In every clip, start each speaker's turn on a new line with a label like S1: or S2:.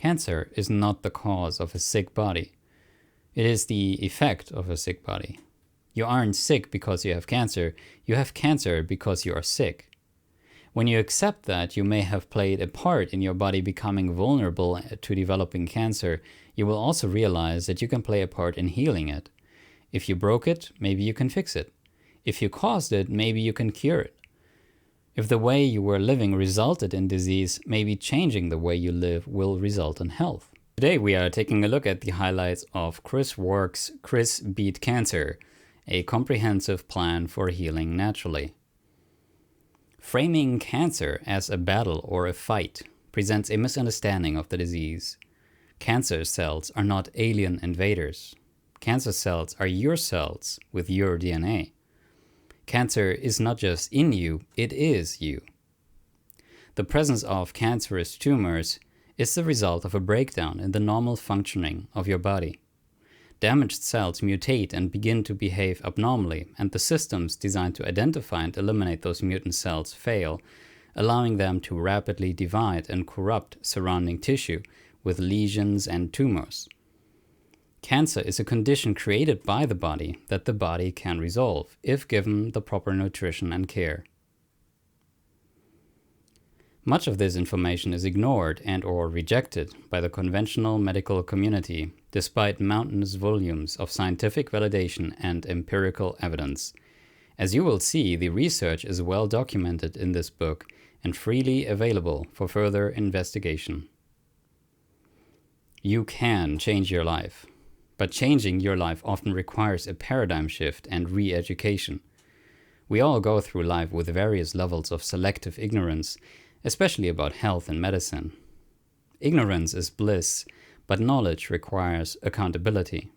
S1: Cancer is not the cause of a sick body. It is the effect of a sick body. You aren't sick because you have cancer because you are sick. When you accept that you may have played a part in your body becoming vulnerable to developing cancer, you will also realize that you can play a part in healing it. If you broke it, maybe you can fix it. If you caused it, maybe you can cure it. If the way you were living resulted in disease, maybe changing the way you live will result in health. Today we are taking a look at the highlights of Chris Wark's Chris Beat Cancer, a comprehensive plan for healing naturally. Framing cancer as a battle or a fight presents a misunderstanding of the disease. Cancer cells are not alien invaders. Cancer cells are your cells with your DNA. Cancer is not just in you, it is you. The presence of cancerous tumors is the result of a breakdown in the normal functioning of your body. Damaged cells mutate and begin to behave abnormally, and the systems designed to identify and eliminate those mutant cells fail, allowing them to rapidly divide and corrupt surrounding tissue with lesions and tumors. Cancer is a condition created by the body that the body can resolve if given the proper nutrition and care. Much of this information is ignored and/or rejected by the conventional medical community, despite mountainous volumes of scientific validation and empirical evidence. As you will see, the research is well documented in this book and freely available for further investigation. You can change your life, but changing your life often requires a paradigm shift and re-education. We all go through life with various levels of selective ignorance, especially about health and medicine. Ignorance is bliss, but knowledge requires accountability.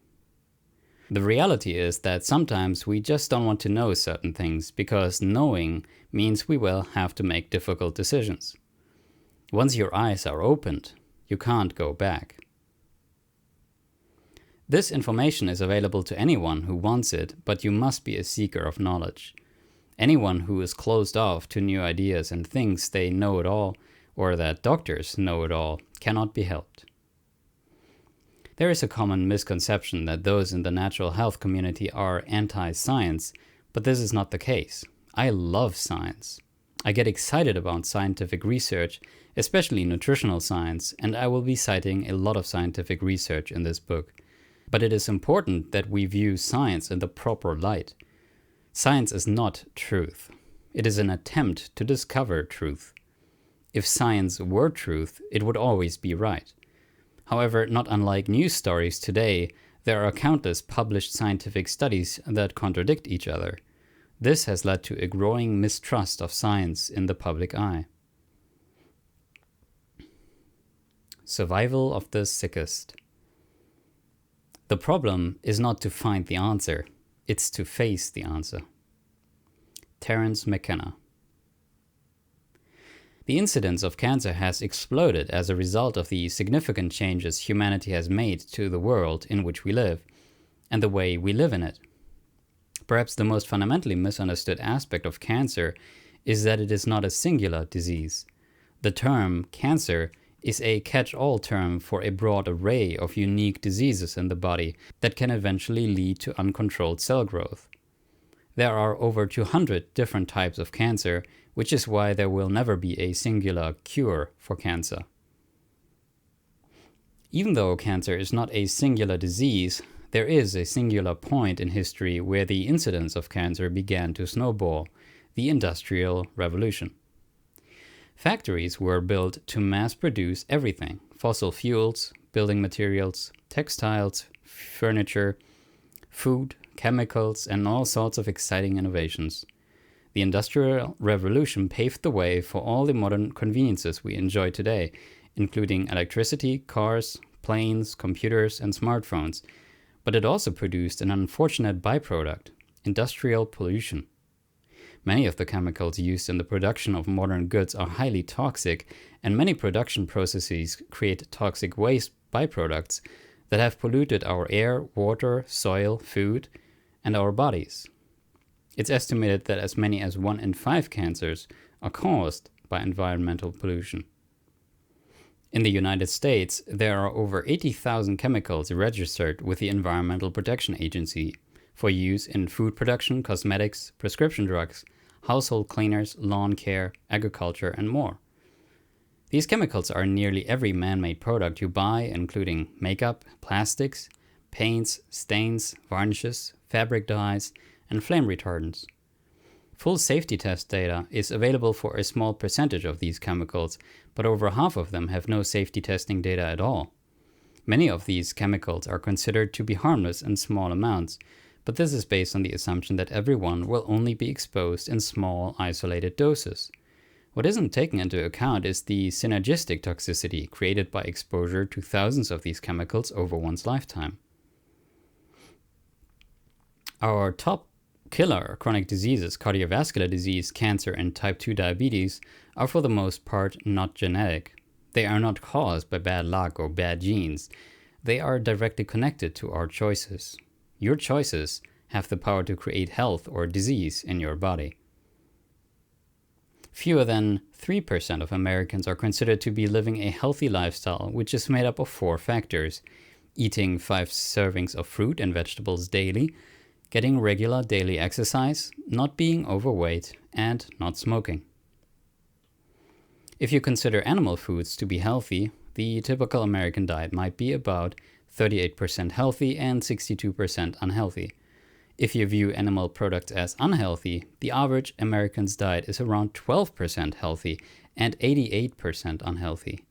S1: The reality is that sometimes we just don't want to know certain things because knowing means we will have to make difficult decisions. Once your eyes are opened, you can't go back. This information is available to anyone who wants it, but you must be a seeker of knowledge. Anyone who is closed off to new ideas and thinks they know it all, or that doctors know it all, cannot be helped. There is a common misconception that those in the natural health community are anti-science, but this is not the case. I love science. I get excited about scientific research, especially nutritional science, and I will be citing a lot of scientific research in this book. But it is important that we view science in the proper light. Science is not truth. It is an attempt to discover truth. If science were truth, it would always be right. However, not unlike news stories today, there are countless published scientific studies that contradict each other. This has led to a growing mistrust of science in the public eye. Survival of the sickest. The problem is not to find the answer, it's to face the answer. Terence McKenna. The incidence of cancer has exploded as a result of the significant changes humanity has made to the world in which we live, and the way we live in it. Perhaps the most fundamentally misunderstood aspect of cancer is that it is not a singular disease. The term cancer is a catch-all term for a broad array of unique diseases in the body that can eventually lead to uncontrolled cell growth. There are over 200 different types of cancer, which is why there will never be a singular cure for cancer. Even though cancer is not a singular disease, there is a singular point in history where the incidence of cancer began to snowball, the Industrial Revolution. Factories were built to mass-produce everything: fossil fuels, building materials, textiles, furniture, food, chemicals, and all sorts of exciting innovations. The Industrial Revolution paved the way for all the modern conveniences we enjoy today, including electricity, cars, planes, computers, and smartphones. But it also produced an unfortunate byproduct: industrial pollution. Many of the chemicals used in the production of modern goods are highly toxic, and many production processes create toxic waste byproducts that have polluted our air, water, soil, food, and our bodies. It's estimated that as many as 1 in 5 cancers are caused by environmental pollution. In the United States, there are over 80,000 chemicals registered with the Environmental Protection Agency for use in food production, cosmetics, prescription drugs, household cleaners, lawn care, agriculture, and more. These chemicals are in nearly every man-made product you buy, including makeup, plastics, paints, stains, varnishes, fabric dyes, and flame retardants. Full safety test data is available for a small percentage of these chemicals, but over half of them have no safety testing data at all. Many of these chemicals are considered to be harmless in small amounts, but this is based on the assumption that everyone will only be exposed in small, isolated doses. What isn't taken into account is the synergistic toxicity created by exposure to thousands of these chemicals over one's lifetime. Our top killer chronic diseases, cardiovascular disease, cancer, and type 2 diabetes, are for the most part not genetic. They are not caused by bad luck or bad genes. They are directly connected to our choices. Your choices have the power to create health or disease in your body. Fewer than 3% of Americans are considered to be living a healthy lifestyle, which is made up of 4 factors: eating 5 servings of fruit and vegetables daily, getting regular daily exercise, not being overweight, and not smoking. If you consider animal foods to be healthy, the typical American diet might be about 38% healthy and 62% unhealthy. If you view animal products as unhealthy, the average American's diet is around 12% healthy and 88% unhealthy.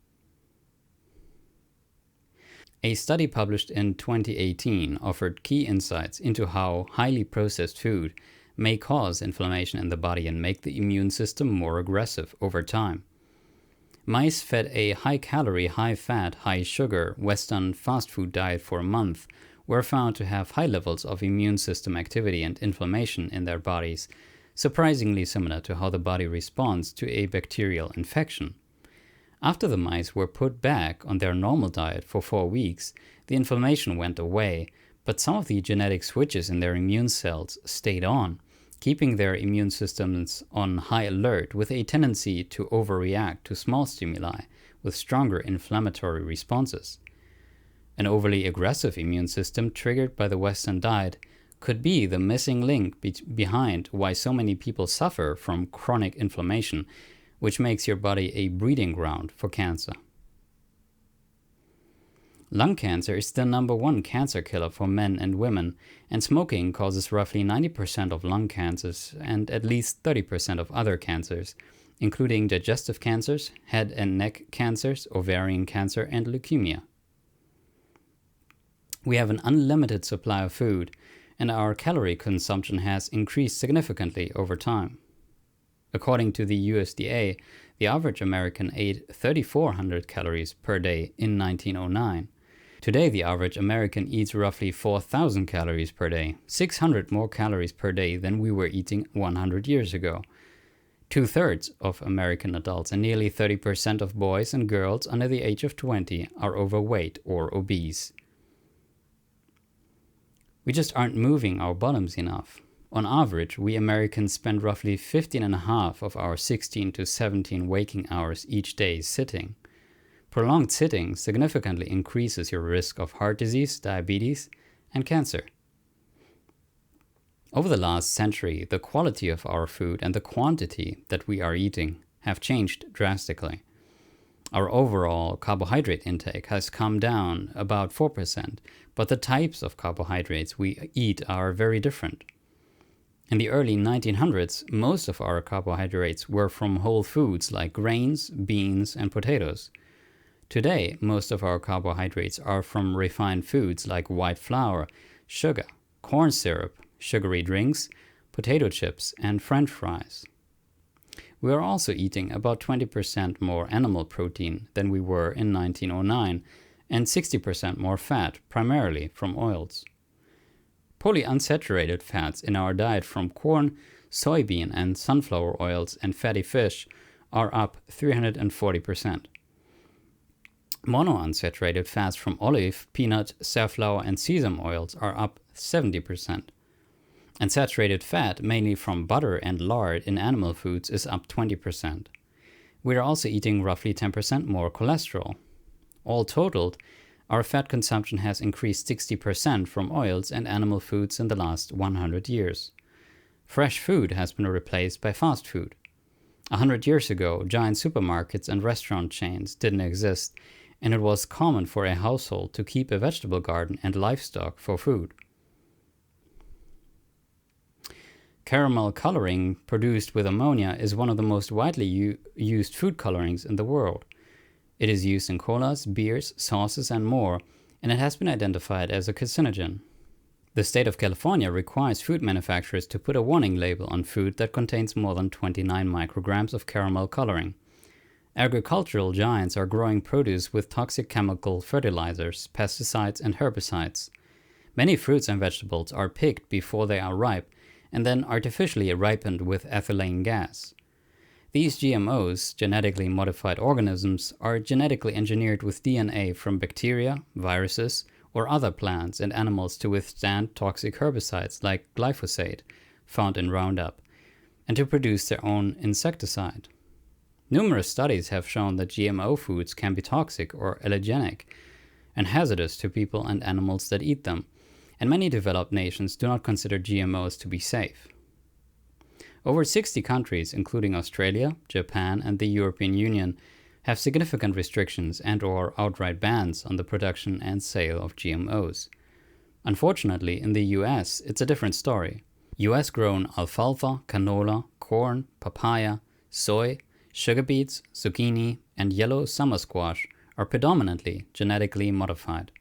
S1: A study published in 2018 offered key insights into how highly processed food may cause inflammation in the body and make the immune system more aggressive over time. Mice fed a high-calorie, high-fat, high-sugar Western fast food diet for a month were found to have high levels of immune system activity and inflammation in their bodies, surprisingly similar to how the body responds to a bacterial infection. After the mice were put back on their normal diet for 4 weeks, the inflammation went away, but some of the genetic switches in their immune cells stayed on, keeping their immune systems on high alert with a tendency to overreact to small stimuli with stronger inflammatory responses. An overly aggressive immune system triggered by the Western diet could be the missing link behind why so many people suffer from chronic inflammation, which makes your body a breeding ground for cancer. Lung cancer is the #1 cancer killer for men and women, and smoking causes roughly 90% of lung cancers and at least 30% of other cancers, including digestive cancers, head and neck cancers, ovarian cancer, and leukemia. We have an unlimited supply of food, and our calorie consumption has increased significantly over time. According to the USDA, the average American ate 3,400 calories per day in 1909. Today, the average American eats roughly 4,000 calories per day, 600 more calories per day than we were eating 100 years ago. 2/3 of American adults and nearly 30% of boys and girls under the age of 20 are overweight or obese. We just aren't moving our bottoms enough. On average, we Americans spend roughly 15.5 of our 16 to 17 waking hours each day sitting. Prolonged sitting significantly increases your risk of heart disease, diabetes, and cancer. Over the last century, the quality of our food and the quantity that we are eating have changed drastically. Our overall carbohydrate intake has come down about 4%, but the types of carbohydrates we eat are very different. In the early 1900s, most of our carbohydrates were from whole foods like grains, beans, and potatoes. Today, most of our carbohydrates are from refined foods like white flour, sugar, corn syrup, sugary drinks, potato chips, and French fries. We are also eating about 20% more animal protein than we were in 1909, and 60% more fat, primarily from oils. Polyunsaturated fats in our diet from corn, soybean, and sunflower oils and fatty fish are up 340%. Monounsaturated fats from olive, peanut, safflower, and sesame oils are up 70%. And saturated fat, mainly from butter and lard in animal foods, is up 20%. We are also eating roughly 10% more cholesterol. All totaled, our fat consumption has increased 60% from oils and animal foods in the last 100 years. Fresh food has been replaced by fast food. 100 years ago, giant supermarkets and restaurant chains didn't exist, and it was common for a household to keep a vegetable garden and livestock for food. Caramel coloring produced with ammonia is one of the most widely used food colorings in the world. It is used in colas, beers, sauces, and more, and it has been identified as a carcinogen. The state of California requires food manufacturers to put a warning label on food that contains more than 29 micrograms of caramel coloring. Agricultural giants are growing produce with toxic chemical fertilizers, pesticides, and herbicides. Many fruits and vegetables are picked before they are ripe and then artificially ripened with ethylene gas. These GMOs, genetically modified organisms, are genetically engineered with DNA from bacteria, viruses, or other plants and animals to withstand toxic herbicides like glyphosate, found in Roundup, and to produce their own insecticide. Numerous studies have shown that GMO foods can be toxic or allergenic and hazardous to people and animals that eat them, and many developed nations do not consider GMOs to be safe. Over 60 countries, including Australia, Japan, and the European Union, have significant restrictions and/or outright bans on the production and sale of GMOs. Unfortunately, in the US, it's a different story. US-grown alfalfa, canola, corn, papaya, soy, sugar beets, zucchini, and yellow summer squash are predominantly genetically modified.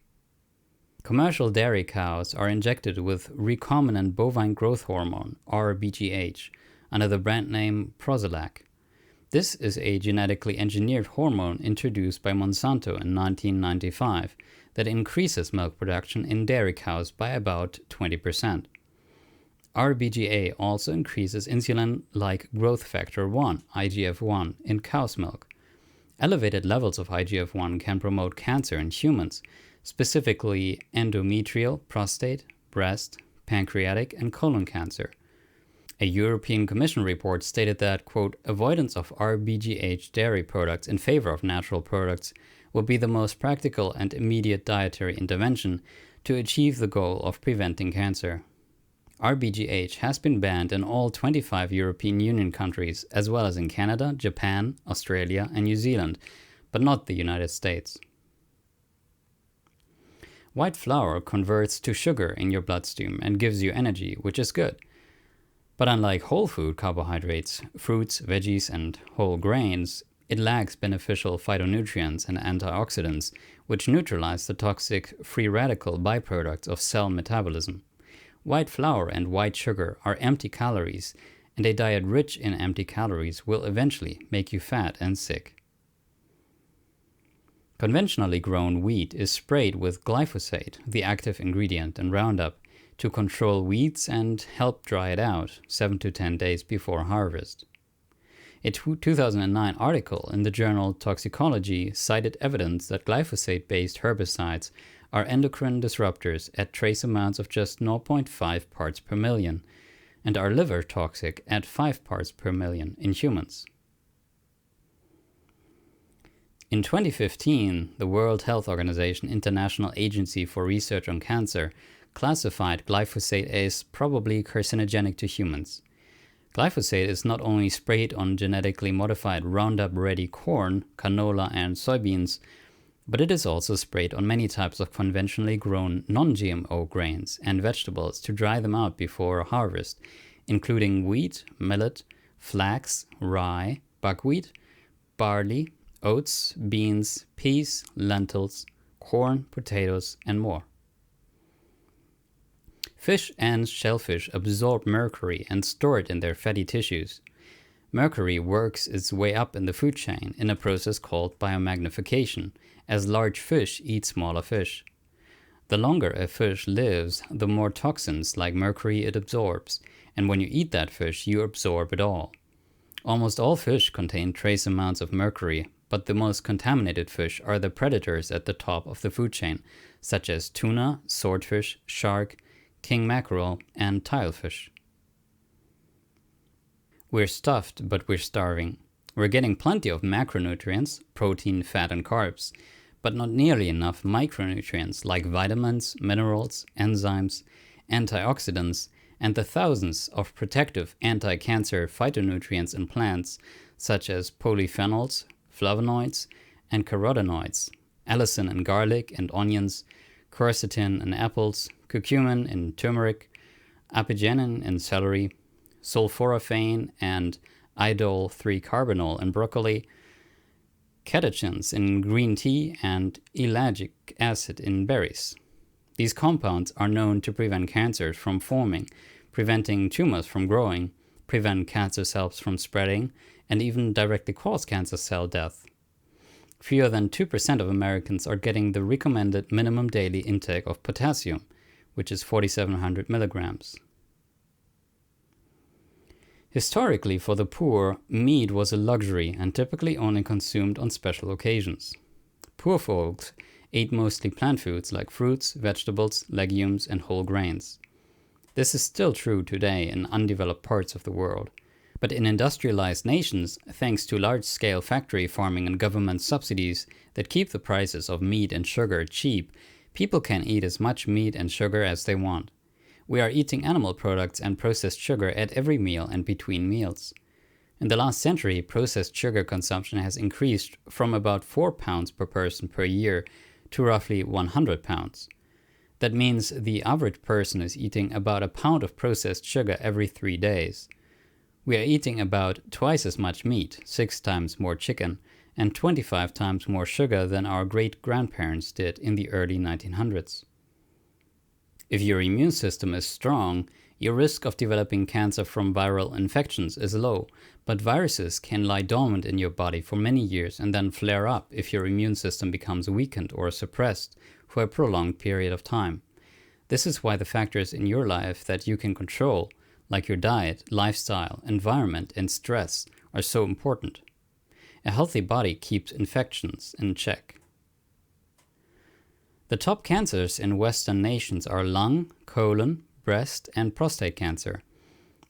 S1: Commercial dairy cows are injected with recombinant bovine growth hormone, RBGH, under the brand name Prozac. This is a genetically engineered hormone introduced by Monsanto in 1995 that increases milk production in dairy cows by about 20%. RBGA also increases insulin-like growth factor 1, IGF-1, in cow's milk. Elevated levels of IGF-1 can promote cancer in humans, specifically endometrial, prostate, breast, pancreatic, and colon cancer. A European Commission report stated that, quote, avoidance of RBGH dairy products in favor of natural products will be the most practical and immediate dietary intervention to achieve the goal of preventing cancer. RBGH has been banned in all 25 European Union countries, as well as in Canada, Japan, Australia, and New Zealand, but not the United States. White flour converts to sugar in your bloodstream and gives you energy, which is good. But unlike whole food carbohydrates, fruits, veggies, and whole grains, it lacks beneficial phytonutrients and antioxidants, which neutralize the toxic free radical byproducts of cell metabolism. White flour and white sugar are empty calories, and a diet rich in empty calories will eventually make you fat and sick. Conventionally grown wheat is sprayed with glyphosate, the active ingredient in Roundup, to control weeds and help dry it out 7 to 10 days before harvest. A 2009 article in the journal Toxicology cited evidence that glyphosate-based herbicides are endocrine disruptors at trace amounts of just 0.5 parts per million and are liver toxic at 5 parts per million in humans. In 2015, the World Health Organization International Agency for Research on Cancer classified glyphosate as probably carcinogenic to humans. Glyphosate is not only sprayed on genetically modified Roundup-ready corn, canola, and soybeans, but it is also sprayed on many types of conventionally grown non-GMO grains and vegetables to dry them out before harvest, including wheat, millet, flax, rye, buckwheat, barley, oats, beans, peas, lentils, corn, potatoes, and more. Fish and shellfish absorb mercury and store it in their fatty tissues. Mercury works its way up in the food chain in a process called biomagnification, as large fish eat smaller fish. The longer a fish lives, the more toxins like mercury it absorbs, and when you eat that fish, you absorb it all. Almost all fish contain trace amounts of mercury, but the most contaminated fish are the predators at the top of the food chain, such as tuna, swordfish, shark, king mackerel, and tilefish. We're stuffed, but we're starving. We're getting plenty of macronutrients, protein, fat, and carbs, but not nearly enough micronutrients like vitamins, minerals, enzymes, antioxidants, and the thousands of protective anti-cancer phytonutrients in plants such as polyphenols, flavonoids, and carotenoids, allicin in garlic and onions, quercetin in apples, curcumin in turmeric, apigenin in celery, sulforaphane and idol 3-carbinol in broccoli, catechins in green tea, and ellagic acid in berries. These compounds are known to prevent cancers from forming, preventing tumors from growing, prevent cancer cells from spreading, and even directly cause cancer cell death. Fewer than 2% of Americans are getting the recommended minimum daily intake of potassium, which is 4,700 milligrams. Historically, for the poor, meat was a luxury and typically only consumed on special occasions. Poor folks ate mostly plant foods like fruits, vegetables, legumes, and whole grains. This is still true today in undeveloped parts of the world. But in industrialized nations, thanks to large-scale factory farming and government subsidies that keep the prices of meat and sugar cheap, people can eat as much meat and sugar as they want. We are eating animal products and processed sugar at every meal and between meals. In the last century, processed sugar consumption has increased from about 4 pounds per person per year to roughly 100 pounds. That means the average person is eating about a pound of processed sugar every 3 days. We are eating about twice as much meat, 6 times more chicken, and 25 times more sugar than our great-grandparents did in the early 1900s. If your immune system is strong, your risk of developing cancer from viral infections is low, but viruses can lie dormant in your body for many years and then flare up if your immune system becomes weakened or suppressed for a prolonged period of time. This is why the factors in your life that you can control, like your diet, lifestyle, environment, and stress, are so important. A healthy body keeps infections in check. The top cancers in Western nations are lung, colon, breast, and prostate cancer.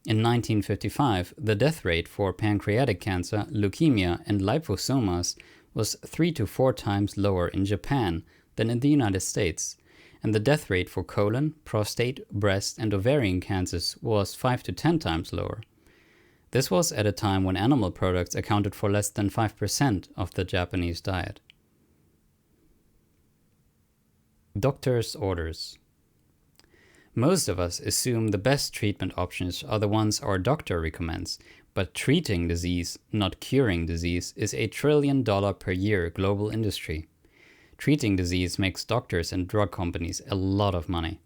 S1: In 1955, the death rate for pancreatic cancer, leukemia, and liposomas was 3 to 4 times lower in Japan than in the United States, and the death rate for colon, prostate, breast, and ovarian cancers was 5 to 10 times lower. This was at a time when animal products accounted for less than 5% of the Japanese diet. Doctor's orders. Most of us assume the best treatment options are the ones our doctor recommends, but treating disease, not curing disease, is a $1 trillion per year global industry. Treating disease makes doctors and drug companies a lot of money.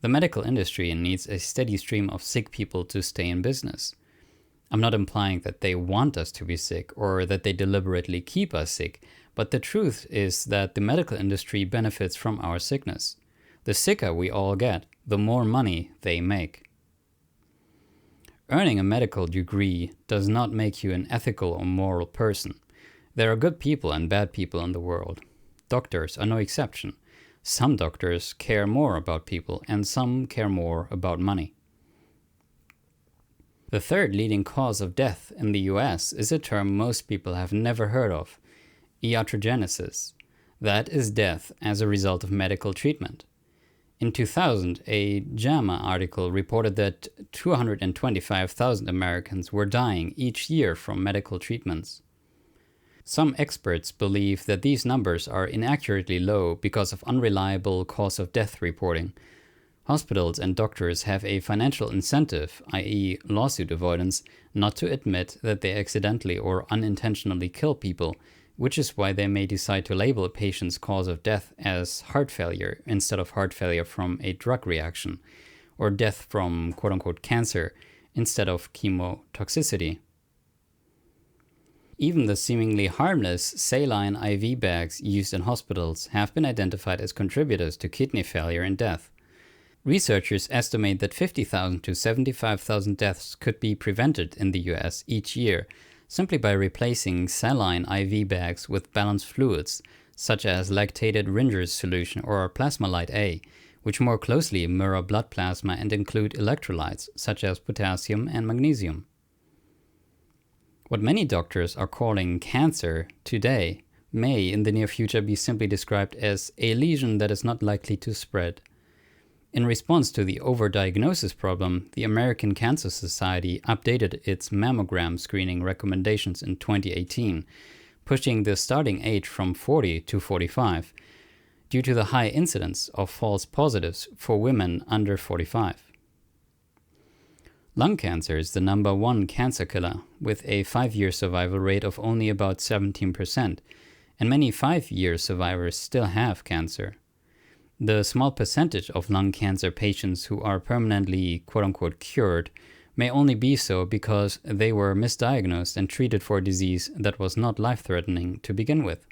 S1: The medical industry needs a steady stream of sick people to stay in business. I'm not implying that they want us to be sick or that they deliberately keep us sick, but the truth is that the medical industry benefits from our sickness. The sicker we all get, the more money they make. Earning a medical degree does not make you an ethical or moral person. There are good people and bad people in the world. Doctors are no exception. Some doctors care more about people and some care more about money. The third leading cause of death in the US is a term most people have never heard of: Eotogenesis. That is death as a result of medical treatment. In 2000, a JAMA article reported that 225,000 Americans were dying each year from medical treatments. Some experts believe that these numbers are inaccurately low because of unreliable cause of death reporting. Hospitals and doctors have a financial incentive, i.e. lawsuit avoidance, not to admit that they accidentally or unintentionally kill people, which is why they may decide to label a patient's cause of death as heart failure instead of heart failure from a drug reaction, or death from quote-unquote cancer instead of chemotoxicity. Even the seemingly harmless saline IV bags used in hospitals have been identified as contributors to kidney failure and death. Researchers estimate that 50,000 to 75,000 deaths could be prevented in the US each year simply by replacing saline IV bags with balanced fluids, such as lactated Ringer's solution or Plasma-Lyte A, which more closely mirror blood plasma and include electrolytes such as potassium and magnesium. What many doctors are calling cancer today may in the near future be simply described as a lesion that is not likely to spread. In response to the overdiagnosis problem, the American Cancer Society updated its mammogram screening recommendations in 2018, pushing the starting age from 40 to 45, due to the high incidence of false positives for women under 45. Lung cancer is the #1 cancer killer, with a 5-year survival rate of only about 17%, and many 5-year survivors still have cancer. The small percentage of lung cancer patients who are permanently quote-unquote cured may only be so because they were misdiagnosed and treated for a disease that was not life-threatening to begin with.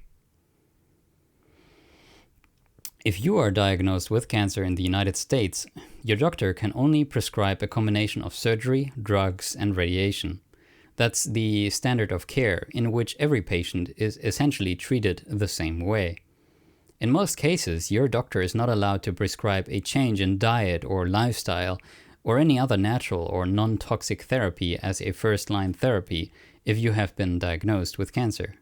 S1: If you are diagnosed with cancer in the United States, your doctor can only prescribe a combination of surgery, drugs, and radiation. That's the standard of care in which every patient is essentially treated the same way. In most cases, your doctor is not allowed to prescribe a change in diet or lifestyle or any other natural or non-toxic therapy as a first-line therapy if you have been diagnosed with cancer.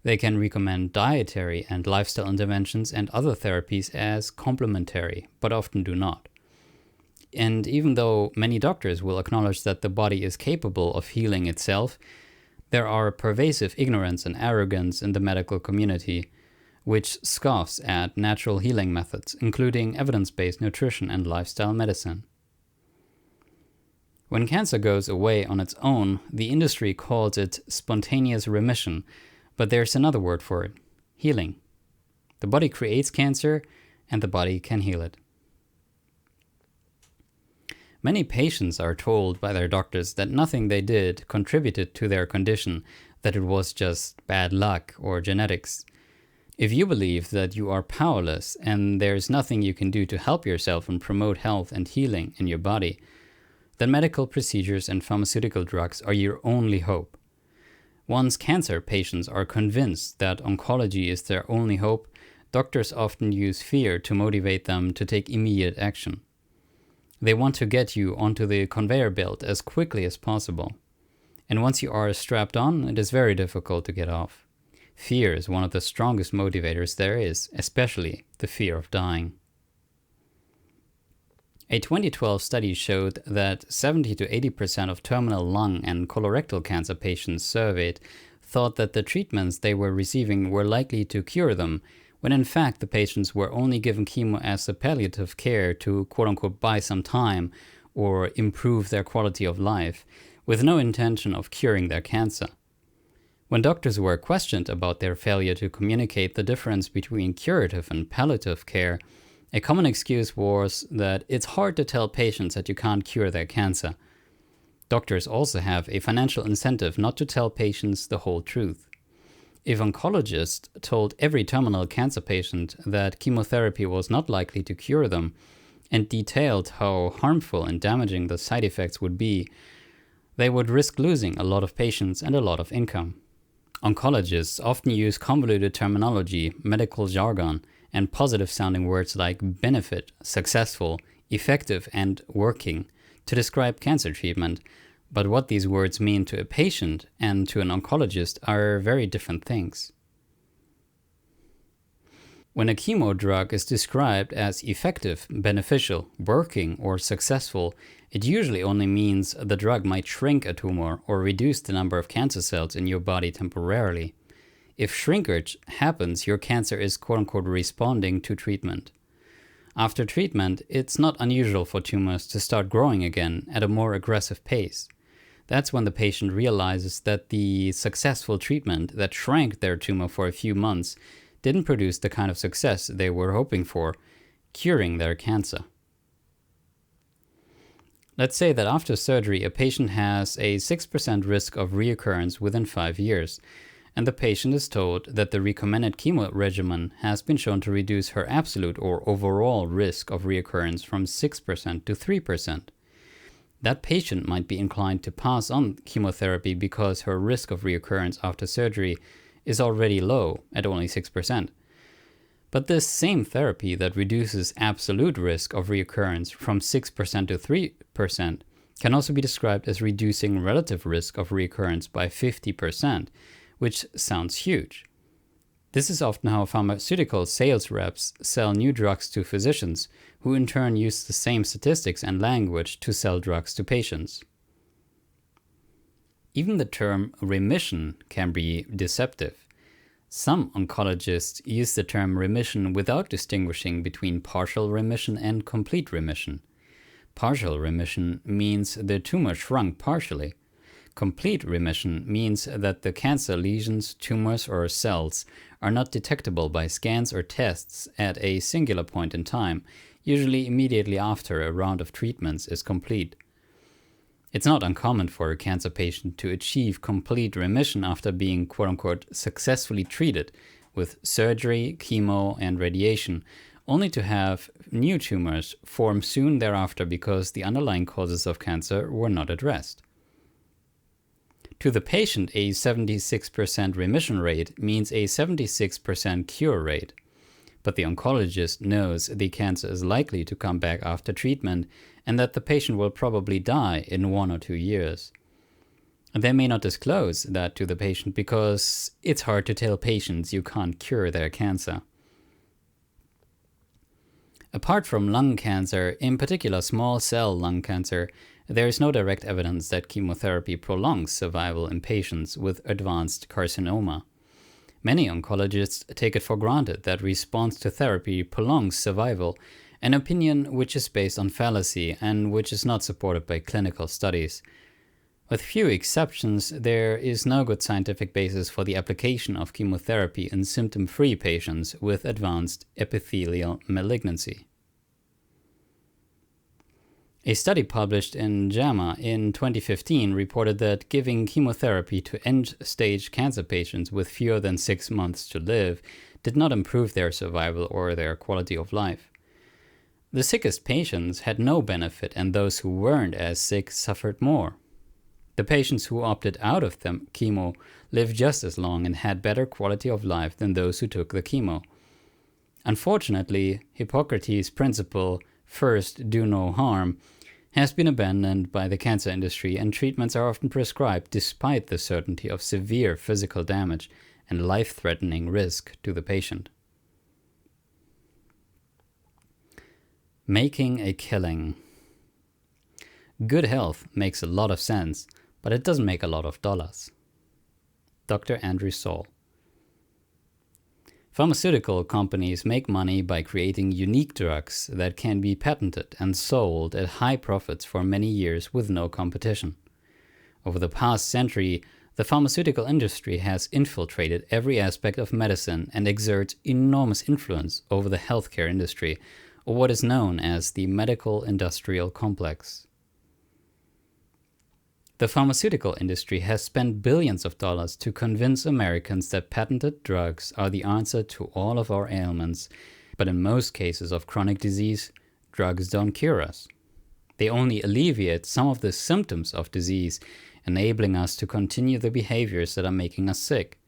S1: They can recommend dietary and lifestyle interventions and other therapies as complementary, but often do not. And even though many doctors will acknowledge that the body is capable of healing itself, there are pervasive ignorance and arrogance in the medical community, which scoffs at natural healing methods, including evidence-based nutrition and lifestyle medicine. When cancer goes away on its own, the industry calls it spontaneous remission, but there's another word for it: healing. The body creates cancer, and the body can heal it. Many patients are told by their doctors that nothing they did contributed to their condition, that it was just bad luck or genetics. If you believe that you are powerless and there's nothing you can do to help yourself and promote health and healing in your body, then medical procedures and pharmaceutical drugs are your only hope. Once cancer patients are convinced that oncology is their only hope, doctors often use fear to motivate them to take immediate action. They want to get you onto the conveyor belt as quickly as possible. And once you are strapped on, it is very difficult to get off. Fear is one of the strongest motivators there is, especially the fear of dying. A 2012 study showed that 70 to 80% of terminal lung and colorectal cancer patients surveyed thought that the treatments they were receiving were likely to cure them, when in fact the patients were only given chemo as a palliative care to quote-unquote buy some time or improve their quality of life, with no intention of curing their cancer. When doctors were questioned about their failure to communicate the difference between curative and palliative care, a common excuse was that it's hard to tell patients that you can't cure their cancer. Doctors also have a financial incentive not to tell patients the whole truth. If oncologists told every terminal cancer patient that chemotherapy was not likely to cure them, and detailed how harmful and damaging the side effects would be, they would risk losing a lot of patients and a lot of income. Oncologists often use convoluted terminology, medical jargon, and positive-sounding words like benefit, successful, effective, and working to describe cancer treatment, but what these words mean to a patient and to an oncologist are very different things. When a chemo drug is described as effective, beneficial, working, or successful, it usually only means the drug might shrink a tumor or reduce the number of cancer cells in your body temporarily. If shrinkage happens, your cancer is quote-unquote responding to treatment. After treatment, it's not unusual for tumors to start growing again at a more aggressive pace. That's when the patient realizes that the successful treatment that shrank their tumor for a few months didn't produce the kind of success they were hoping for, curing their cancer. Let's say that after surgery, a patient has a 6% risk of reoccurrence within 5 years, and the patient is told that the recommended chemo regimen has been shown to reduce her absolute or overall risk of reoccurrence from 6% to 3%. That patient might be inclined to pass on chemotherapy because her risk of reoccurrence after surgery is already low at only 6%. But this same therapy that reduces absolute risk of reoccurrence from 6% to 3% can also be described as reducing relative risk of reoccurrence by 50%, which sounds huge. This is often how pharmaceutical sales reps sell new drugs to physicians, who in turn use the same statistics and language to sell drugs to patients. Even the term remission can be deceptive. Some oncologists use the term remission without distinguishing between partial remission and complete remission. Partial remission means the tumor shrunk partially. Complete remission means that the cancer lesions, tumors, or cells are not detectable by scans or tests at a singular point in time, usually immediately after a round of treatments is complete. It's not uncommon for a cancer patient to achieve complete remission after being quote-unquote successfully treated with surgery, chemo, and radiation, only to have new tumors form soon thereafter because the underlying causes of cancer were not addressed. To the patient, a 76% remission rate means a 76% cure rate. But the oncologist knows the cancer is likely to come back after treatment and that the patient will probably die in 1 or 2 years. And they may not disclose that to the patient because it's hard to tell patients you can't cure their cancer. Apart from lung cancer, in particular small cell lung cancer, there is no direct evidence that chemotherapy prolongs survival in patients with advanced carcinoma. Many oncologists take it for granted that response to therapy prolongs survival, an opinion which is based on fallacy and which is not supported by clinical studies. With few exceptions, there is no good scientific basis for the application of chemotherapy in symptom-free patients with advanced epithelial malignancy. A study published in JAMA in 2015 reported that giving chemotherapy to end-stage cancer patients with fewer than 6 months to live did not improve their survival or their quality of life. The sickest patients had no benefit, and those who weren't as sick suffered more. The patients who opted out of the chemo lived just as long and had better quality of life than those who took the chemo. Unfortunately, Hippocrates' principle, first do no harm, has been abandoned by the cancer industry, and treatments are often prescribed despite the certainty of severe physical damage and life-threatening risk to the patient. Making a killing. Good health makes a lot of sense, but it doesn't make a lot of dollars. Dr. Andrew Saul. Pharmaceutical companies make money by creating unique drugs that can be patented and sold at high profits for many years with no competition. Over the past century, the pharmaceutical industry has infiltrated every aspect of medicine and exerts enormous influence over the healthcare industry, or what is known as the medical-industrial complex. The pharmaceutical industry has spent billions of dollars to convince Americans that patented drugs are the answer to all of our ailments, but in most cases of chronic disease, drugs don't cure us. They only alleviate some of the symptoms of disease, enabling us to continue the behaviors that are making us sick.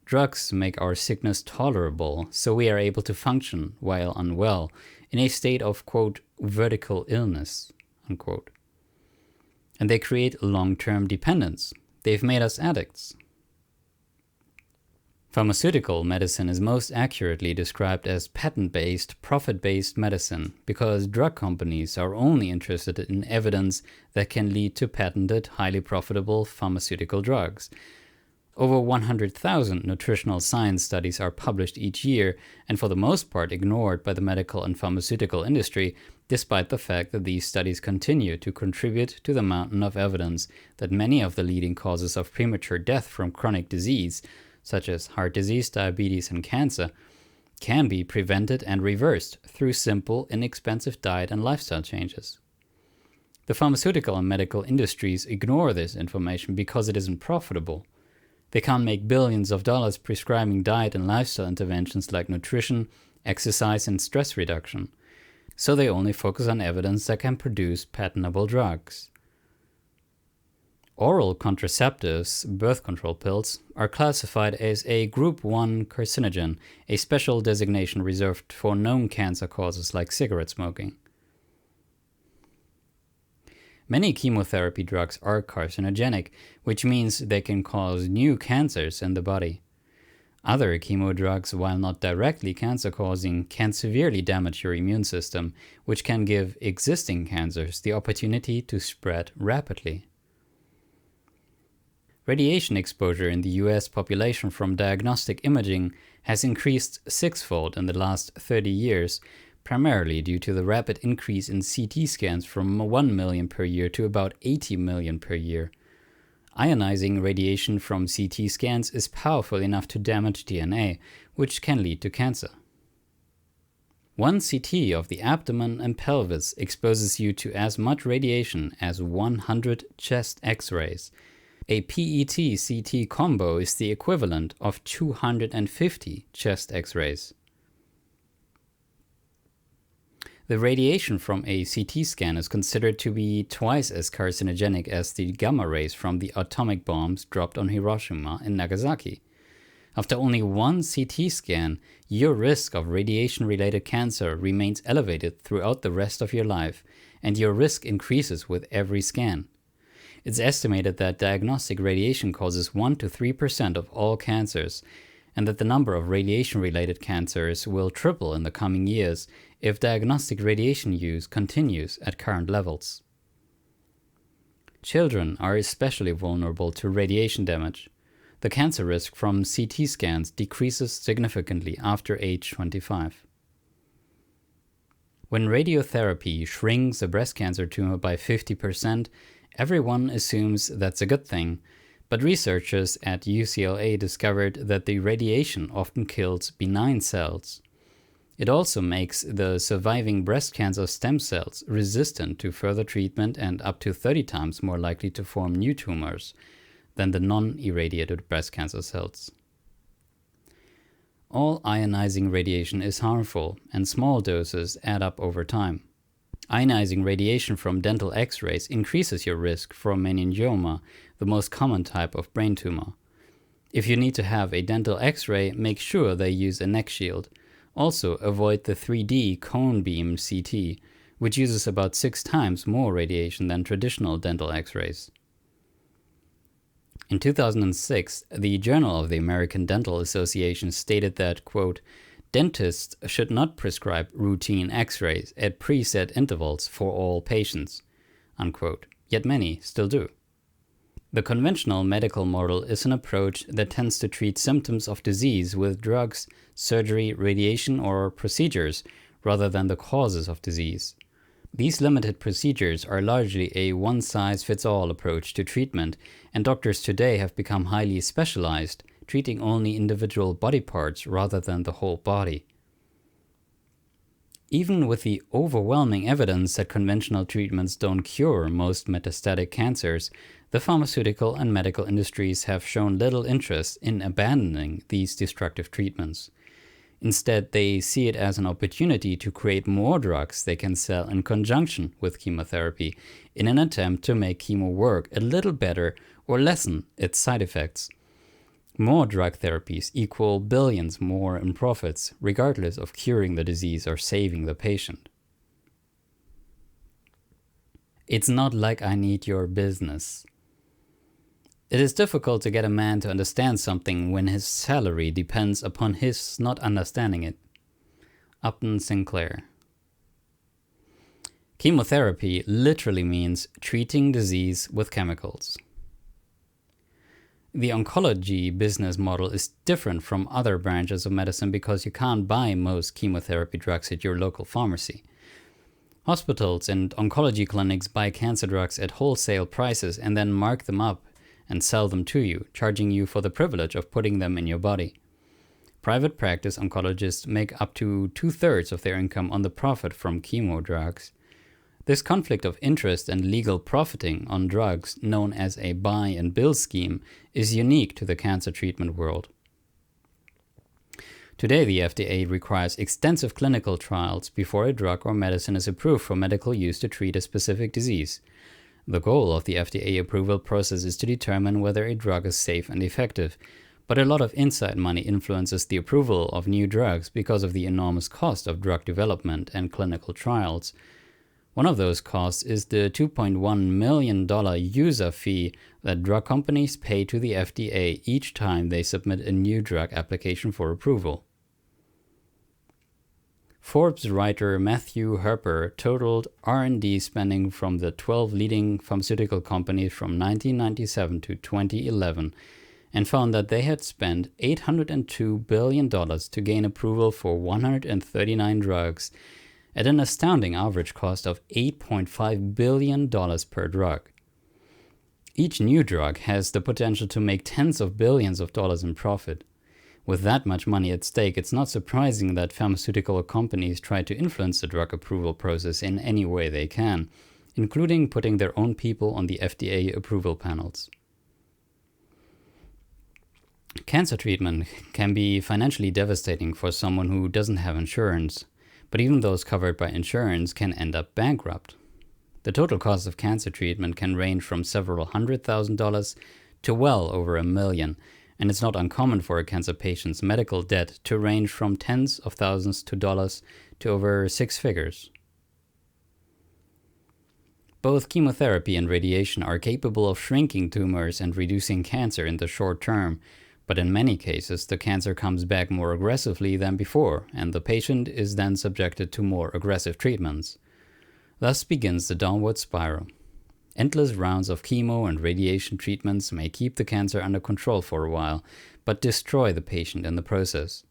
S1: Drugs make our sickness tolerable, so we are able to function while unwell in a state of, quote, vertical illness, unquote. And they create long-term dependence. They've made us addicts. Pharmaceutical medicine is most accurately described as patent-based, profit-based medicine because drug companies are only interested in evidence that can lead to patented, highly profitable pharmaceutical drugs. Over 100,000 nutritional science studies are published each year and for the most part ignored by the medical and pharmaceutical industry, despite the fact that these studies continue to contribute to the mountain of evidence that many of the leading causes of premature death from chronic disease, such as heart disease, diabetes, and cancer, can be prevented and reversed through simple, inexpensive diet and lifestyle changes. The pharmaceutical and medical industries ignore this information because it isn't profitable. They can't make billions of dollars prescribing diet and lifestyle interventions like nutrition, exercise, and stress reduction. So they only focus on evidence that can produce patentable drugs. Oral contraceptives, birth control pills, are classified as a Group 1 carcinogen, a special designation reserved for known cancer causes like cigarette smoking. Many chemotherapy drugs are carcinogenic, which means they can cause new cancers in the body. Other chemo drugs, while not directly cancer-causing, can severely damage your immune system, which can give existing cancers the opportunity to spread rapidly. Radiation exposure in the US population from diagnostic imaging has increased sixfold in the last 30 years, primarily due to the rapid increase in CT scans from 1 million per year to about 80 million per year. Ionizing radiation from CT scans is powerful enough to damage DNA, which can lead to cancer. One CT of the abdomen and pelvis exposes you to as much radiation as 100 chest X-rays. A PET-CT combo is the equivalent of 250 chest X-rays. The radiation from a CT scan is considered to be twice as carcinogenic as the gamma rays from the atomic bombs dropped on Hiroshima and Nagasaki. After only one CT scan, your risk of radiation-related cancer remains elevated throughout the rest of your life, and your risk increases with every scan. It's estimated that diagnostic radiation causes 1 to 3% of all cancers, and that the number of radiation-related cancers will triple in the coming years if diagnostic radiation use continues at current levels. Children are especially vulnerable to radiation damage. The cancer risk from CT scans decreases significantly after age 25. When radiotherapy shrinks a breast cancer tumor by 50%, everyone assumes that's a good thing, but researchers at UCLA discovered that the radiation often kills benign cells. It also makes the surviving breast cancer stem cells resistant to further treatment and up to 30 times more likely to form new tumors than the non-irradiated breast cancer cells. All ionizing radiation is harmful, and small doses add up over time. Ionizing radiation from dental X-rays increases your risk for meningioma, the most common type of brain tumor. If you need to have a dental X-ray, make sure they use a neck shield. Also, avoid the 3D cone beam CT, which uses about 6 times more radiation than traditional dental X-rays. In 2006, the Journal of the American Dental Association stated that, quote, "Dentists should not prescribe routine X-rays at preset intervals for all patients," unquote. Yet many still do. The conventional medical model is an approach that tends to treat symptoms of disease with drugs, surgery, radiation, or procedures, rather than the causes of disease. These limited procedures are largely a one-size-fits-all approach to treatment, and doctors today have become highly specialized, treating only individual body parts rather than the whole body. Even with the overwhelming evidence that conventional treatments don't cure most metastatic cancers, the pharmaceutical and medical industries have shown little interest in abandoning these destructive treatments. Instead, they see it as an opportunity to create more drugs they can sell in conjunction with chemotherapy in an attempt to make chemo work a little better or lessen its side effects. More drug therapies equal billions more in profits, regardless of curing the disease or saving the patient. It's not like I need your business. It is difficult to get a man to understand something when his salary depends upon his not understanding it. Upton Sinclair. Chemotherapy literally means treating disease with chemicals. The oncology business model is different from other branches of medicine because you can't buy most chemotherapy drugs at your local pharmacy. Hospitals and oncology clinics buy cancer drugs at wholesale prices and then mark them up and sell them to you, charging you for the privilege of putting them in your body. Private practice oncologists make up to 2/3 of their income on the profit from chemo drugs. This conflict of interest and legal profiting on drugs, known as a buy and bill scheme, is unique to the cancer treatment world. Today, the FDA requires extensive clinical trials before a drug or medicine is approved for medical use to treat a specific disease. The goal of the FDA approval process is to determine whether a drug is safe and effective, but a lot of inside money influences the approval of new drugs because of the enormous cost of drug development and clinical trials. One of those costs is the $2.1 million user fee that drug companies pay to the FDA each time they submit a new drug application for approval. Forbes writer Matthew Harper totaled R&D spending from the 12 leading pharmaceutical companies from 1997 to 2011 and found that they had spent $802 billion to gain approval for 139 drugs at an astounding average cost of $8.5 billion per drug. Each new drug has the potential to make tens of billions of dollars in profit. With that much money at stake, it's not surprising that pharmaceutical companies try to influence the drug approval process in any way they can, including putting their own people on the FDA approval panels. Cancer treatment can be financially devastating for someone who doesn't have insurance, but even those covered by insurance can end up bankrupt. The total cost of cancer treatment can range from several $100,000 to well over $1 million, and it's not uncommon for a cancer patient's medical debt to range from tens of thousands of dollars to over six figures. Both chemotherapy and radiation are capable of shrinking tumors and reducing cancer in the short term, but in many cases the cancer comes back more aggressively than before, and the patient is then subjected to more aggressive treatments. Thus begins the downward spiral. Endless rounds of chemo and radiation treatments may keep the cancer under control for a while, but destroy the patient in the process.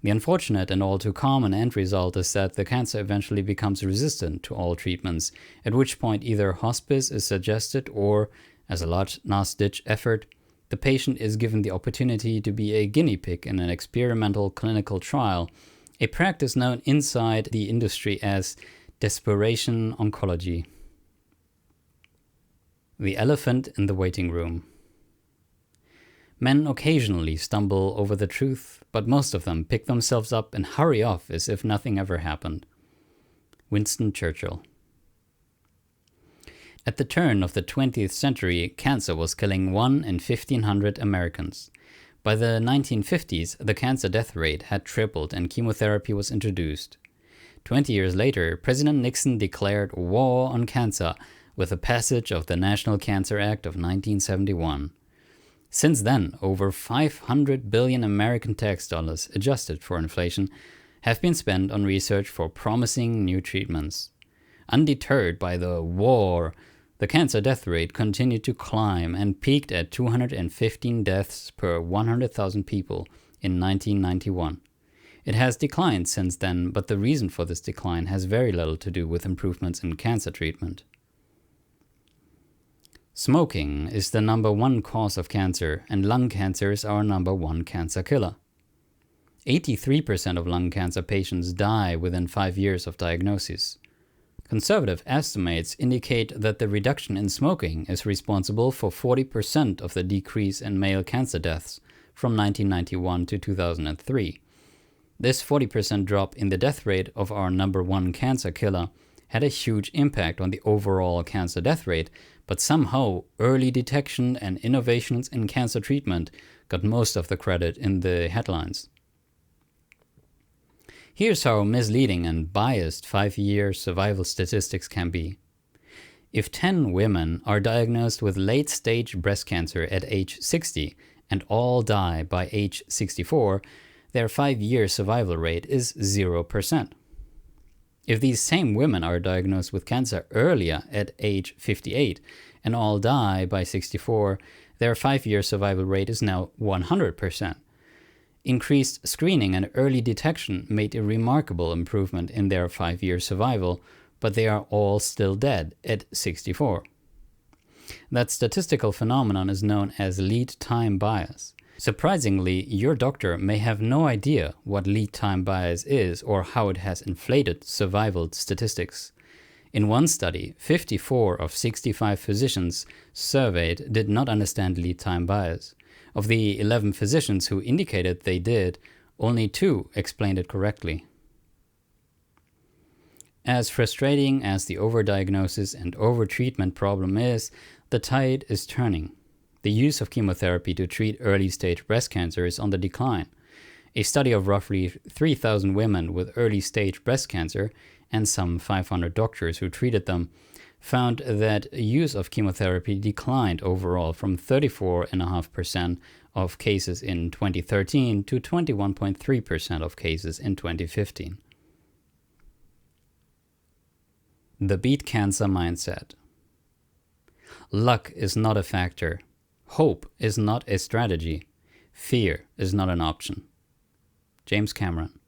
S1: The unfortunate and all too common end result is that the cancer eventually becomes resistant to all treatments, at which point either hospice is suggested or, as a last-ditch effort, the patient is given the opportunity to be a guinea pig in an experimental clinical trial, a practice known inside the industry as desperation oncology. The elephant in the waiting room. Men occasionally stumble over the truth, but most of them pick themselves up and hurry off as if nothing ever happened. Winston Churchill. At the turn of the 20th century, cancer was killing 1 in 1,500 Americans. By the 1950s, the cancer death rate had tripled and chemotherapy was introduced. 20 years later, President Nixon declared war on cancer with the passage of the National Cancer Act of 1971. Since then, over 500 billion American tax dollars, adjusted for inflation, have been spent on research for promising new treatments. Undeterred by the war, the cancer death rate continued to climb and peaked at 215 deaths per 100,000 people in 1991. It has declined since then, but the reason for this decline has very little to do with improvements in cancer treatment. Smoking is the number one cause of cancer, and lung cancer is our number one cancer killer. 83% of lung cancer patients die within 5 years of diagnosis. Conservative estimates indicate that the reduction in smoking is responsible for 40% of the decrease in male cancer deaths from 1991 to 2003. This 40% drop in the death rate of our number one cancer killer had a huge impact on the overall cancer death rate, but somehow early detection and innovations in cancer treatment got most of the credit in the headlines. Here's how misleading and biased 5-year survival statistics can be. If 10 women are diagnosed with late-stage breast cancer at age 60 and all die by age 64, their 5-year survival rate is 0%. If these same women are diagnosed with cancer earlier at age 58 and all die by 64, their 5-year survival rate is now 100%. Increased screening and early detection made a remarkable improvement in their 5-year survival, but they are all still dead at 64. That statistical phenomenon is known as lead time bias. Surprisingly, your doctor may have no idea what lead time bias is or how it has inflated survival statistics. In one study, 54 of 65 physicians surveyed did not understand lead time bias. Of the 11 physicians who indicated they did, only 2 explained it correctly. As frustrating as the overdiagnosis and overtreatment problem is, the tide is turning. The use of chemotherapy to treat early-stage breast cancer is on the decline. A study of roughly 3,000 women with early-stage breast cancer and some 500 doctors who treated them found that use of chemotherapy declined overall from 34.5% of cases in 2013 to 21.3% of cases in 2015. The beat cancer mindset. Luck is not a factor. Hope is not a strategy. Fear is not an option. James Cameron.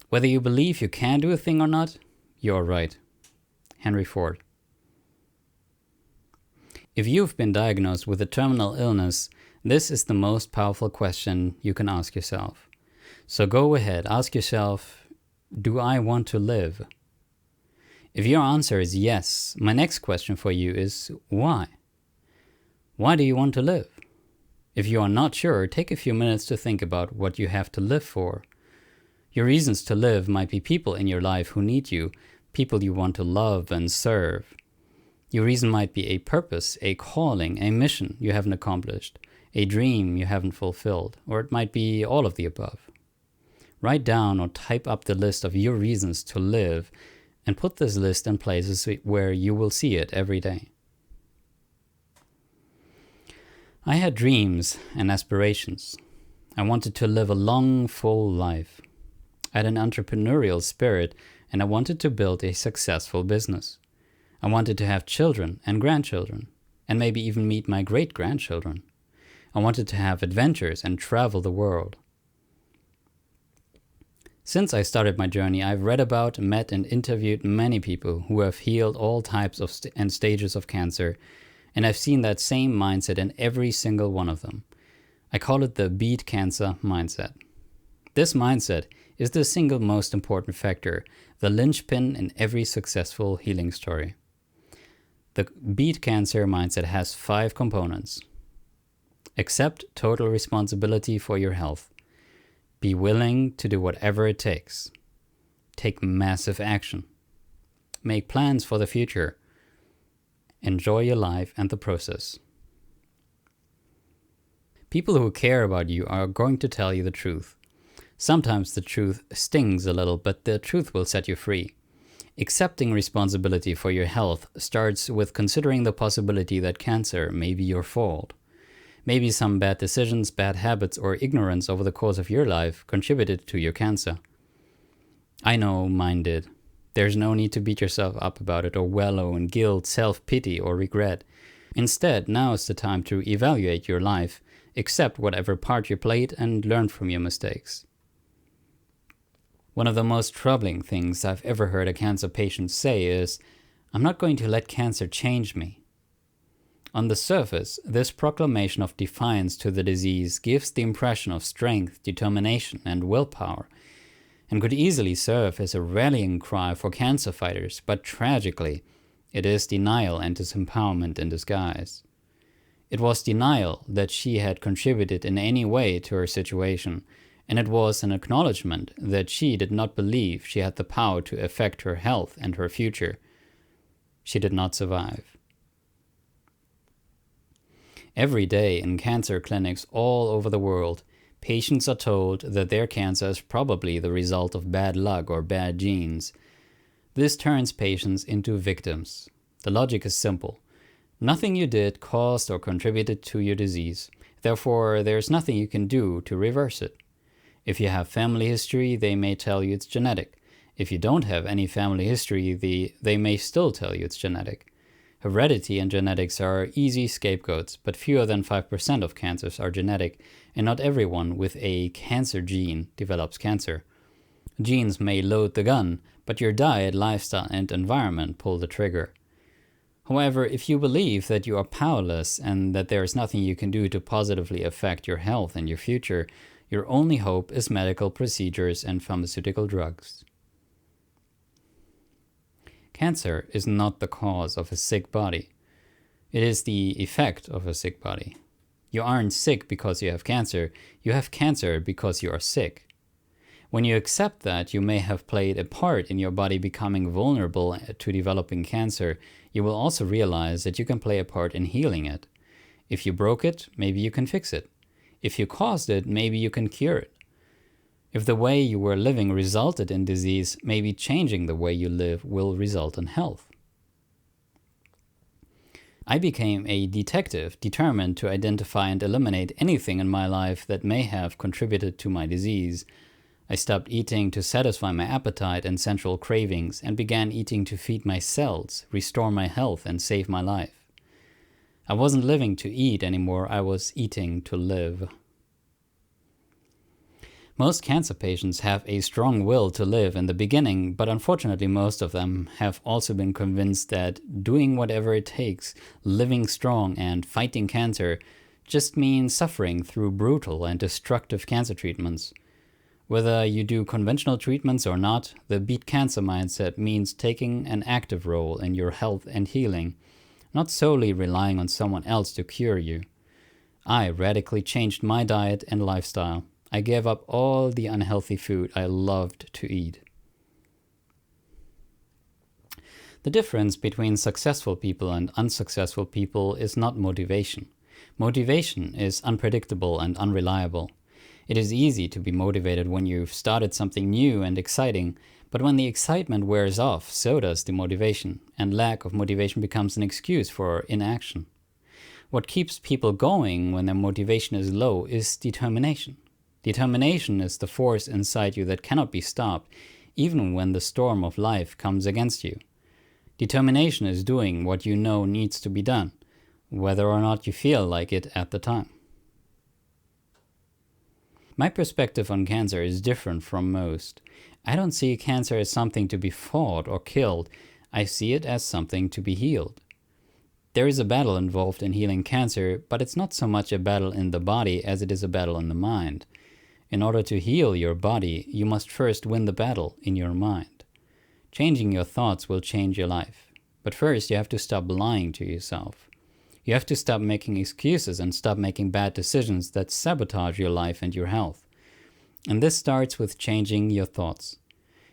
S1: Whether you believe you can do a thing or not, you're right. Henry Ford. If you've been diagnosed with a terminal illness, this is the most powerful question you can ask yourself. So go ahead, ask yourself, do I want to live? If your answer is yes, my next question for you is why? Why do you want to live? If you are not sure, take a few minutes to think about what you have to live for. Your reasons to live might be people in your life who need you, people you want to love and serve. Your reason might be a purpose, a calling, a mission you haven't accomplished, a dream you haven't fulfilled, or it might be all of the above. Write down or type up the list of your reasons to live and put this list in places where you will see it every day. I had dreams and aspirations. I wanted to live a long, full life. I had an entrepreneurial spirit and I wanted to build a successful business. I wanted to have children and grandchildren, and maybe even meet my great-grandchildren. I wanted to have adventures and travel the world. Since I started my journey, I've read about, met, and interviewed many people who have healed all types of and stages of cancer, and I've seen that same mindset in every single one of them. I call it the beat cancer mindset. This mindset is the single most important factor, the linchpin in every successful healing story. The beat cancer mindset has 5 components. Accept total responsibility for your health. Be willing to do whatever it takes. Take massive action. Make plans for the future. Enjoy your life and the process. People who care about you are going to tell you the truth. Sometimes the truth stings a little, but the truth will set you free. Accepting responsibility for your health starts with considering the possibility that cancer may be your fault. Maybe some bad decisions, bad habits, or ignorance over the course of your life contributed to your cancer. I know mine did. There's no need to beat yourself up about it or wallow in guilt, self-pity, or regret. Instead, now is the time to evaluate your life, accept whatever part you played, and learn from your mistakes. One of the most troubling things I've ever heard a cancer patient say is, "I'm not going to let cancer change me." On the surface, this proclamation of defiance to the disease gives the impression of strength, determination, and willpower, and could easily serve as a rallying cry for cancer fighters, but tragically, it is denial and disempowerment in disguise. It was denial that she had contributed in any way to her situation, and it was an acknowledgement that she did not believe she had the power to affect her health and her future. She did not survive. Every day in cancer clinics all over the world, patients are told that their cancer is probably the result of bad luck or bad genes. This turns patients into victims. The logic is simple. Nothing you did caused or contributed to your disease. Therefore, there is nothing you can do to reverse it. If you have family history, they may tell you it's genetic. If you don't have any family history, they may still tell you it's genetic. Heredity and genetics are easy scapegoats, but fewer than 5% of cancers are genetic, and not everyone with a cancer gene develops cancer. Genes may load the gun, but your diet, lifestyle, and environment pull the trigger. However, if you believe that you are powerless and that there is nothing you can do to positively affect your health and your future, your only hope is medical procedures and pharmaceutical drugs. Cancer is not the cause of a sick body. It is the effect of a sick body. You aren't sick because you have cancer because you are sick. When you accept that you may have played a part in your body becoming vulnerable to developing cancer, you will also realize that you can play a part in healing it. If you broke it, maybe you can fix it. If you caused it, maybe you can cure it. If the way you were living resulted in disease, maybe changing the way you live will result in health. I became a detective, determined to identify and eliminate anything in my life that may have contributed to my disease. I stopped eating to satisfy my appetite and sensual cravings and began eating to feed my cells, restore my health, and save my life. I wasn't living to eat anymore, I was eating to live. Most cancer patients have a strong will to live in the beginning, but unfortunately most of them have also been convinced that doing whatever it takes, living strong and fighting cancer just means suffering through brutal and destructive cancer treatments. Whether you do conventional treatments or not, the beat cancer mindset means taking an active role in your health and healing, not solely relying on someone else to cure you. I radically changed my diet and lifestyle. I gave up all the unhealthy food I loved to eat. The difference between successful people and unsuccessful people is not motivation. Motivation is unpredictable and unreliable. It is easy to be motivated when you've started something new and exciting, but when the excitement wears off, so does the motivation, and lack of motivation becomes an excuse for inaction. What keeps people going when their motivation is low is determination. Determination is the force inside you that cannot be stopped, even when the storm of life comes against you. Determination is doing what you know needs to be done, whether or not you feel like it at the time. My perspective on cancer is different from most. I don't see cancer as something to be fought or killed. I see it as something to be healed. There is a battle involved in healing cancer, but it's not so much a battle in the body as it is a battle in the mind. In order to heal your body, you must first win the battle in your mind. Changing your thoughts will change your life. But first, you have to stop lying to yourself. You have to stop making excuses and stop making bad decisions that sabotage your life and your health. And this starts with changing your thoughts.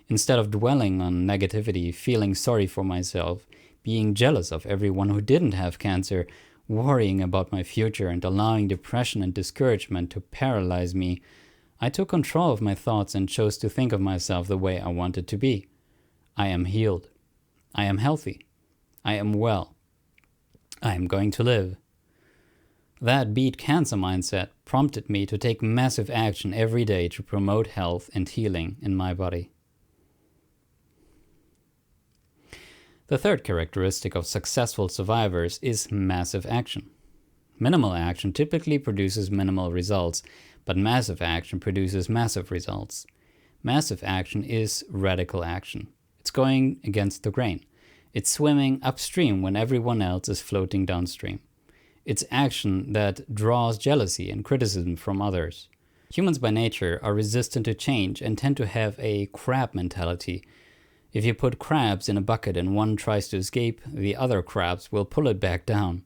S1: Instead of dwelling on negativity, feeling sorry for myself, being jealous of everyone who didn't have cancer, worrying about my future, and allowing depression and discouragement to paralyze me, I took control of my thoughts and chose to think of myself the way I wanted to be. I am healed. I am healthy. I am well. I am going to live. That beat cancer mindset prompted me to take massive action every day to promote health and healing in my body. The third characteristic of successful survivors is massive action. Minimal action typically produces minimal results, but massive action produces massive results. Massive action is radical action. It's going against the grain. It's swimming upstream when everyone else is floating downstream. It's action that draws jealousy and criticism from others. Humans by nature are resistant to change and tend to have a crab mentality. If you put crabs in a bucket and one tries to escape, the other crabs will pull it back down.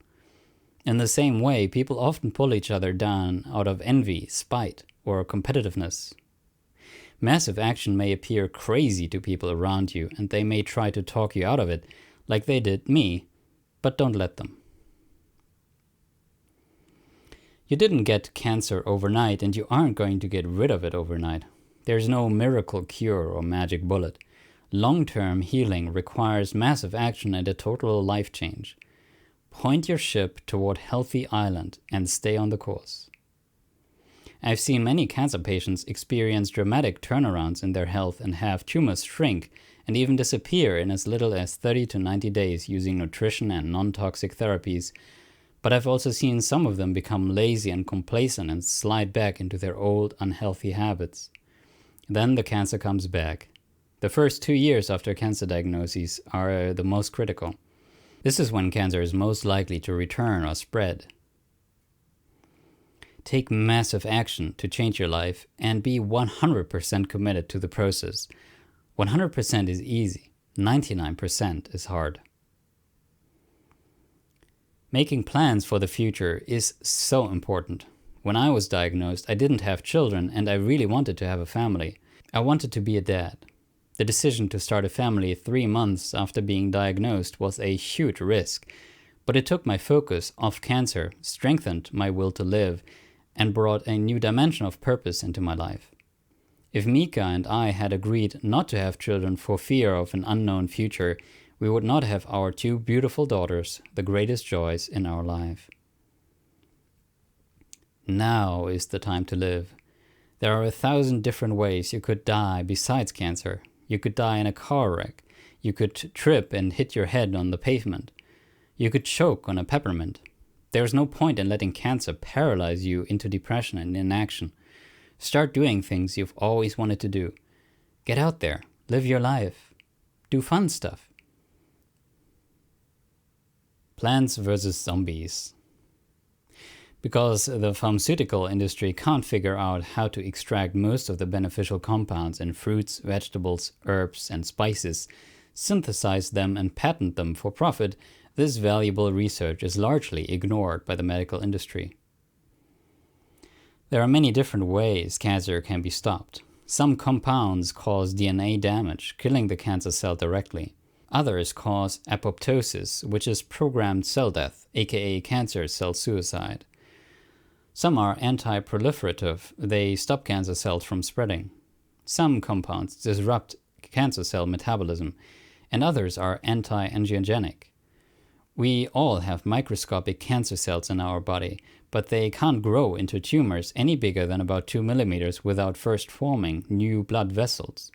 S1: In the same way, people often pull each other down out of envy, spite, or competitiveness. Massive action may appear crazy to people around you, and they may try to talk you out of it, like they did me, but don't let them. You didn't get cancer overnight, and you aren't going to get rid of it overnight. There's no miracle cure or magic bullet. Long-term healing requires massive action and a total life change. Point your ship toward Healthy Island and stay on the course. I've seen many cancer patients experience dramatic turnarounds in their health and have tumors shrink and even disappear in as little as 30 to 90 days using nutrition and non-toxic therapies, but I've also seen some of them become lazy and complacent and slide back into their old unhealthy habits. Then the cancer comes back. The first 2 years after cancer diagnoses are the most critical. This is when cancer is most likely to return or spread. Take massive action to change your life and be 100% committed to the process. 100% is easy, 99% is hard. Making plans for the future is so important. When I was diagnosed, I didn't have children and I really wanted to have a family. I wanted to be a dad. The decision to start a family 3 months after being diagnosed was a huge risk, but it took my focus off cancer, strengthened my will to live, and brought a new dimension of purpose into my life. If Mika and I had agreed not to have children for fear of an unknown future, we would not have our 2 beautiful daughters, the greatest joys in our life. Now is the time to live. There are 1,000 different ways you could die besides cancer. You could die in a car wreck. You could trip and hit your head on the pavement. You could choke on a peppermint. There is no point in letting cancer paralyze you into depression and inaction. Start doing things you've always wanted to do. Get out there. Live your life. Do fun stuff. Plants versus zombies. Because the pharmaceutical industry can't figure out how to extract most of the beneficial compounds in fruits, vegetables, herbs, and spices, synthesize them and patent them for profit, this valuable research is largely ignored by the medical industry. There are many different ways cancer can be stopped. Some compounds cause DNA damage, killing the cancer cell directly. Others cause apoptosis, which is programmed cell death, aka cancer cell suicide. Some are anti-proliferative, they stop cancer cells from spreading. Some compounds disrupt cancer cell metabolism, and others are anti-angiogenic. We all have microscopic cancer cells in our body, but they can't grow into tumors any bigger than about 2 millimeters without first forming new blood vessels.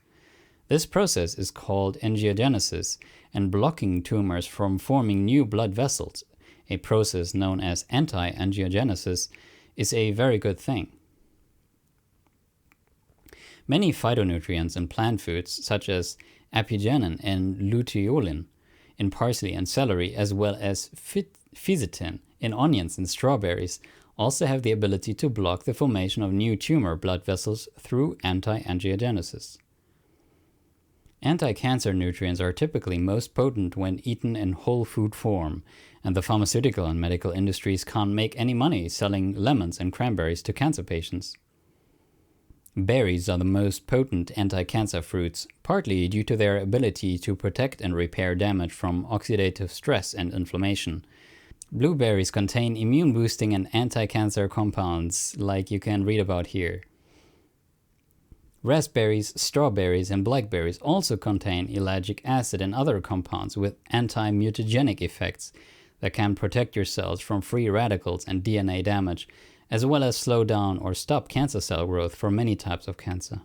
S1: This process is called angiogenesis, and blocking tumors from forming new blood vessels, a process known as anti-angiogenesis, is a very good thing. Many phytonutrients in plant foods, such as apigenin and luteolin in parsley and celery, as well as fisetin in onions and strawberries, also have the ability to block the formation of new tumor blood vessels through anti-angiogenesis. Anti-cancer nutrients are typically most potent when eaten in whole food form, and the pharmaceutical and medical industries can't make any money selling lemons and cranberries to cancer patients. Berries are the most potent anti-cancer fruits, partly due to their ability to protect and repair damage from oxidative stress and inflammation. Blueberries contain immune-boosting and anti-cancer compounds, like you can read about here. Raspberries, strawberries, and blackberries also contain ellagic acid and other compounds with anti-mutagenic effects that can protect your cells from free radicals and DNA damage, as well as slow down or stop cancer cell growth for many types of cancer.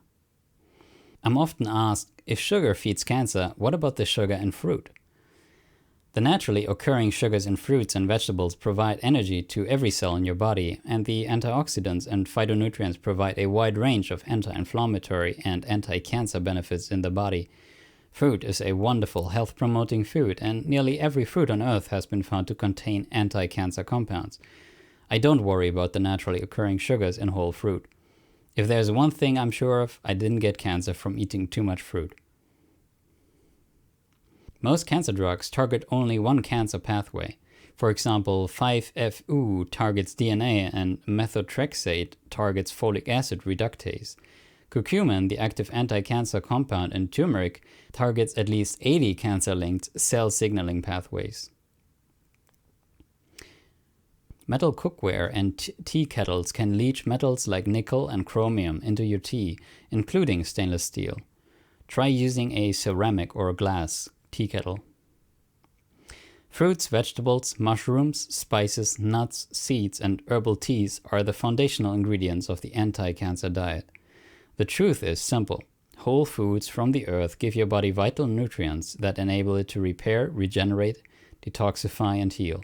S1: I'm often asked, if sugar feeds cancer, what about the sugar in fruit? The naturally occurring sugars in fruits and vegetables provide energy to every cell in your body, and the antioxidants and phytonutrients provide a wide range of anti-inflammatory and anti-cancer benefits in the body. Fruit is a wonderful health-promoting food, and nearly every fruit on Earth has been found to contain anti-cancer compounds. I don't worry about the naturally occurring sugars in whole fruit. If there's one thing I'm sure of, I didn't get cancer from eating too much fruit. Most cancer drugs target only one cancer pathway. For example, 5-FU targets DNA and methotrexate targets folic acid reductase. Curcumin, the active anti-cancer compound in turmeric, targets at least 80 cancer-linked cell signaling pathways. Metal cookware and tea kettles can leach metals like nickel and chromium into your tea, including stainless steel. Try using a ceramic or glass tea kettle. Fruits, vegetables, mushrooms, spices, nuts, seeds, and herbal teas are the foundational ingredients of the anti-cancer diet. The truth is simple. Whole foods from the earth give your body vital nutrients that enable it to repair, regenerate, detoxify, and heal.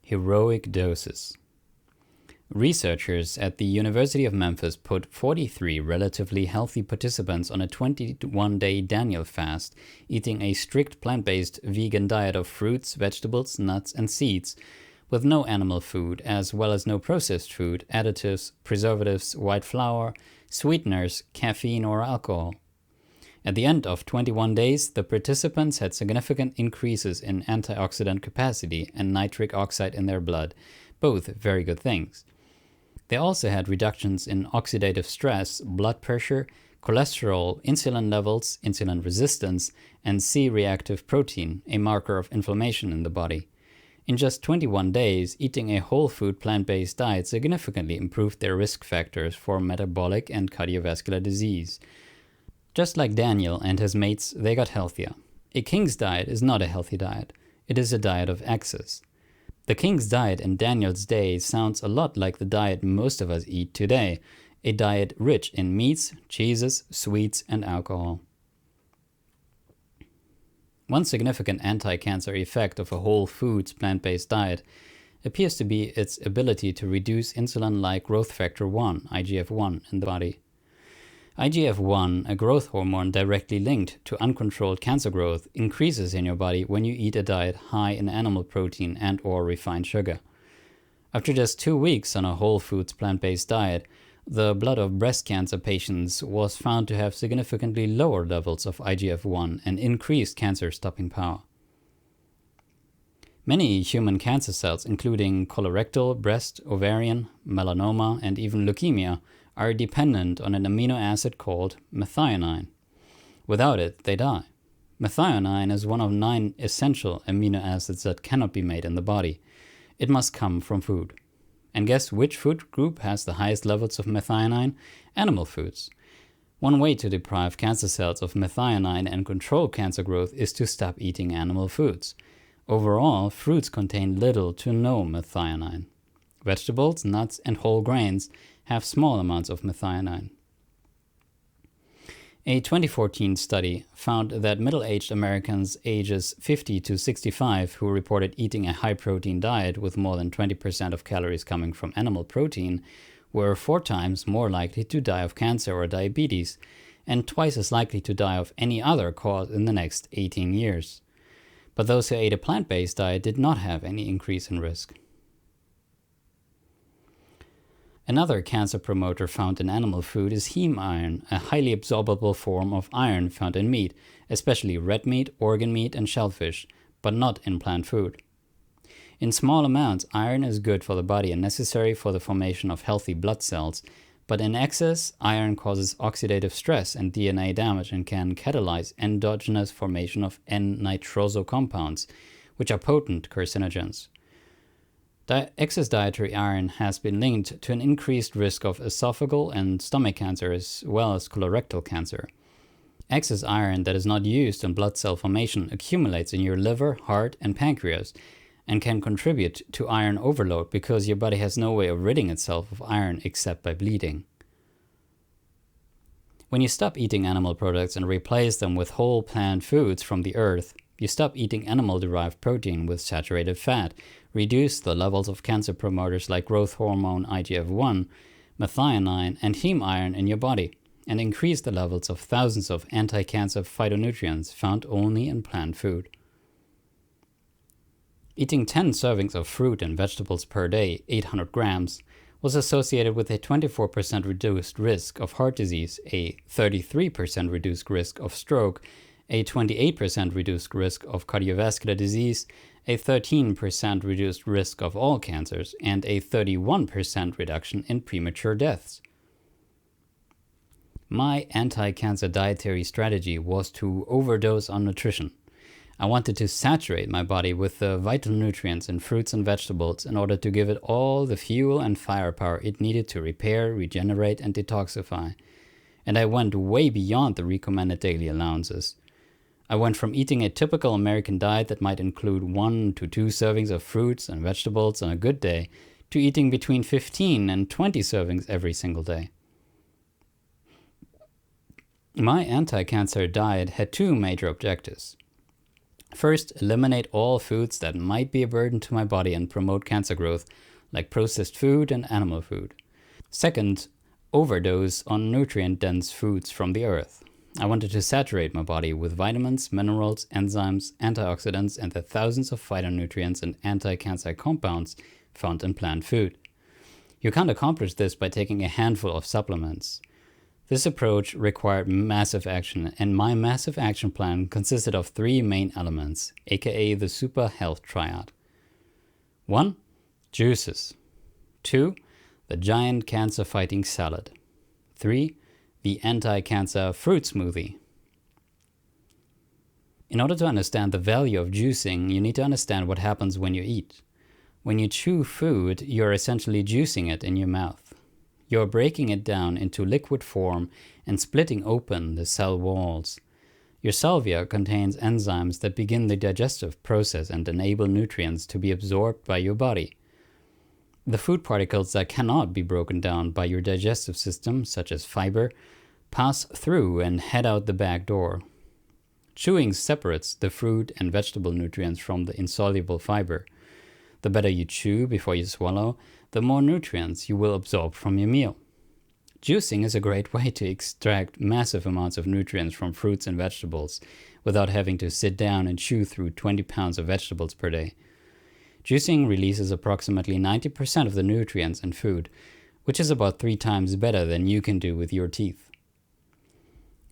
S1: Heroic doses. Researchers at the University of Memphis put 43 relatively healthy participants on a 21-day Daniel fast, eating a strict plant-based vegan diet of fruits, vegetables, nuts, and seeds, with no animal food, as well as no processed food, additives, preservatives, white flour, sweeteners, caffeine, or alcohol. At the end of 21 days, the participants had significant increases in antioxidant capacity and nitric oxide in their blood, both very good things. They also had reductions in oxidative stress, blood pressure, cholesterol, insulin levels, insulin resistance, and C-reactive protein, a marker of inflammation in the body. In just 21 days, eating a whole food plant-based diet significantly improved their risk factors for metabolic and cardiovascular disease. Just like Daniel and his mates, they got healthier. A king's diet is not a healthy diet. It is a diet of excess. The king's diet in Daniel's day sounds a lot like the diet most of us eat today, a diet rich in meats, cheeses, sweets, and alcohol. One significant anti-cancer effect of a whole foods plant-based diet appears to be its ability to reduce insulin-like growth factor 1, IGF-1, in the body. IGF-1, a growth hormone directly linked to uncontrolled cancer growth, increases in your body when you eat a diet high in animal protein and/or refined sugar. After just 2 weeks on a whole foods plant-based diet, the blood of breast cancer patients was found to have significantly lower levels of IGF-1 and increased cancer-stopping power. Many human cancer cells, including colorectal, breast, ovarian, melanoma, and even leukemia, are dependent on an amino acid called methionine. Without it, they die. Methionine is one of 9 essential amino acids that cannot be made in the body. It must come from food. And guess which food group has the highest levels of methionine? Animal foods. One way to deprive cancer cells of methionine and control cancer growth is to stop eating animal foods. Overall, fruits contain little to no methionine. Vegetables, nuts, and whole grains have small amounts of methionine. A 2014 study found that middle-aged Americans ages 50 to 65 who reported eating a high-protein diet with more than 20% of calories coming from animal protein were 4 times more likely to die of cancer or diabetes and twice as likely to die of any other cause in the next 18 years. But those who ate a plant-based diet did not have any increase in risk. Another cancer promoter found in animal food is heme iron, a highly absorbable form of iron found in meat, especially red meat, organ meat, and shellfish, but not in plant food. In small amounts, iron is good for the body and necessary for the formation of healthy blood cells, but in excess, iron causes oxidative stress and DNA damage and can catalyze endogenous formation of N-nitroso compounds, which are potent carcinogens. Excess dietary iron has been linked to an increased risk of esophageal and stomach cancer as well as colorectal cancer. Excess iron that is not used in blood cell formation accumulates in your liver, heart, and pancreas and can contribute to iron overload because your body has no way of ridding itself of iron except by bleeding. When you stop eating animal products and replace them with whole plant foods from the earth, you stop eating animal-derived protein with saturated fat, reduce the levels of cancer promoters like growth hormone IGF-1, methionine, and heme iron in your body, and increase the levels of thousands of anti-cancer phytonutrients found only in plant food. Eating 10 servings of fruit and vegetables per day, 800 grams, was associated with a 24% reduced risk of heart disease, a 33% reduced risk of stroke, a 28% reduced risk of cardiovascular disease, a 13% reduced risk of all cancers, and a 31% reduction in premature deaths. My anti-cancer dietary strategy was to overdose on nutrition. I wanted to saturate my body with the vital nutrients in fruits and vegetables in order to give it all the fuel and firepower it needed to repair, regenerate, and detoxify. And I went way beyond the recommended daily allowances. I went from eating a typical American diet that might include 1 to 2 servings of fruits and vegetables on a good day to eating between 15 and 20 servings every single day. My anti-cancer diet had 2 major objectives. First, eliminate all foods that might be a burden to my body and promote cancer growth, like processed food and animal food. Second, overdose on nutrient-dense foods from the earth. I wanted to saturate my body with vitamins, minerals, enzymes, antioxidants, and the thousands of phytonutrients and anti-cancer compounds found in plant food. You can't accomplish this by taking a handful of supplements. This approach required massive action, and my massive action plan consisted of 3 main elements, aka the Super Health Triad. 1. Juices. 2. The giant cancer-fighting salad. 3. The anti-cancer fruit smoothie. In order to understand the value of juicing, you need to understand what happens when you eat. When you chew food, you're essentially juicing it in your mouth. You're breaking it down into liquid form and splitting open the cell walls. Your salvia contains enzymes that begin the digestive process and enable nutrients to be absorbed by your body. The food particles that cannot be broken down by your digestive system, such as fiber, pass through and head out the back door. Chewing separates the fruit and vegetable nutrients from the insoluble fiber. The better you chew before you swallow, the more nutrients you will absorb from your meal. Juicing is a great way to extract massive amounts of nutrients from fruits and vegetables without having to sit down and chew through 20 pounds of vegetables per day. Juicing releases approximately 90% of the nutrients in food, which is about 3 times better than you can do with your teeth.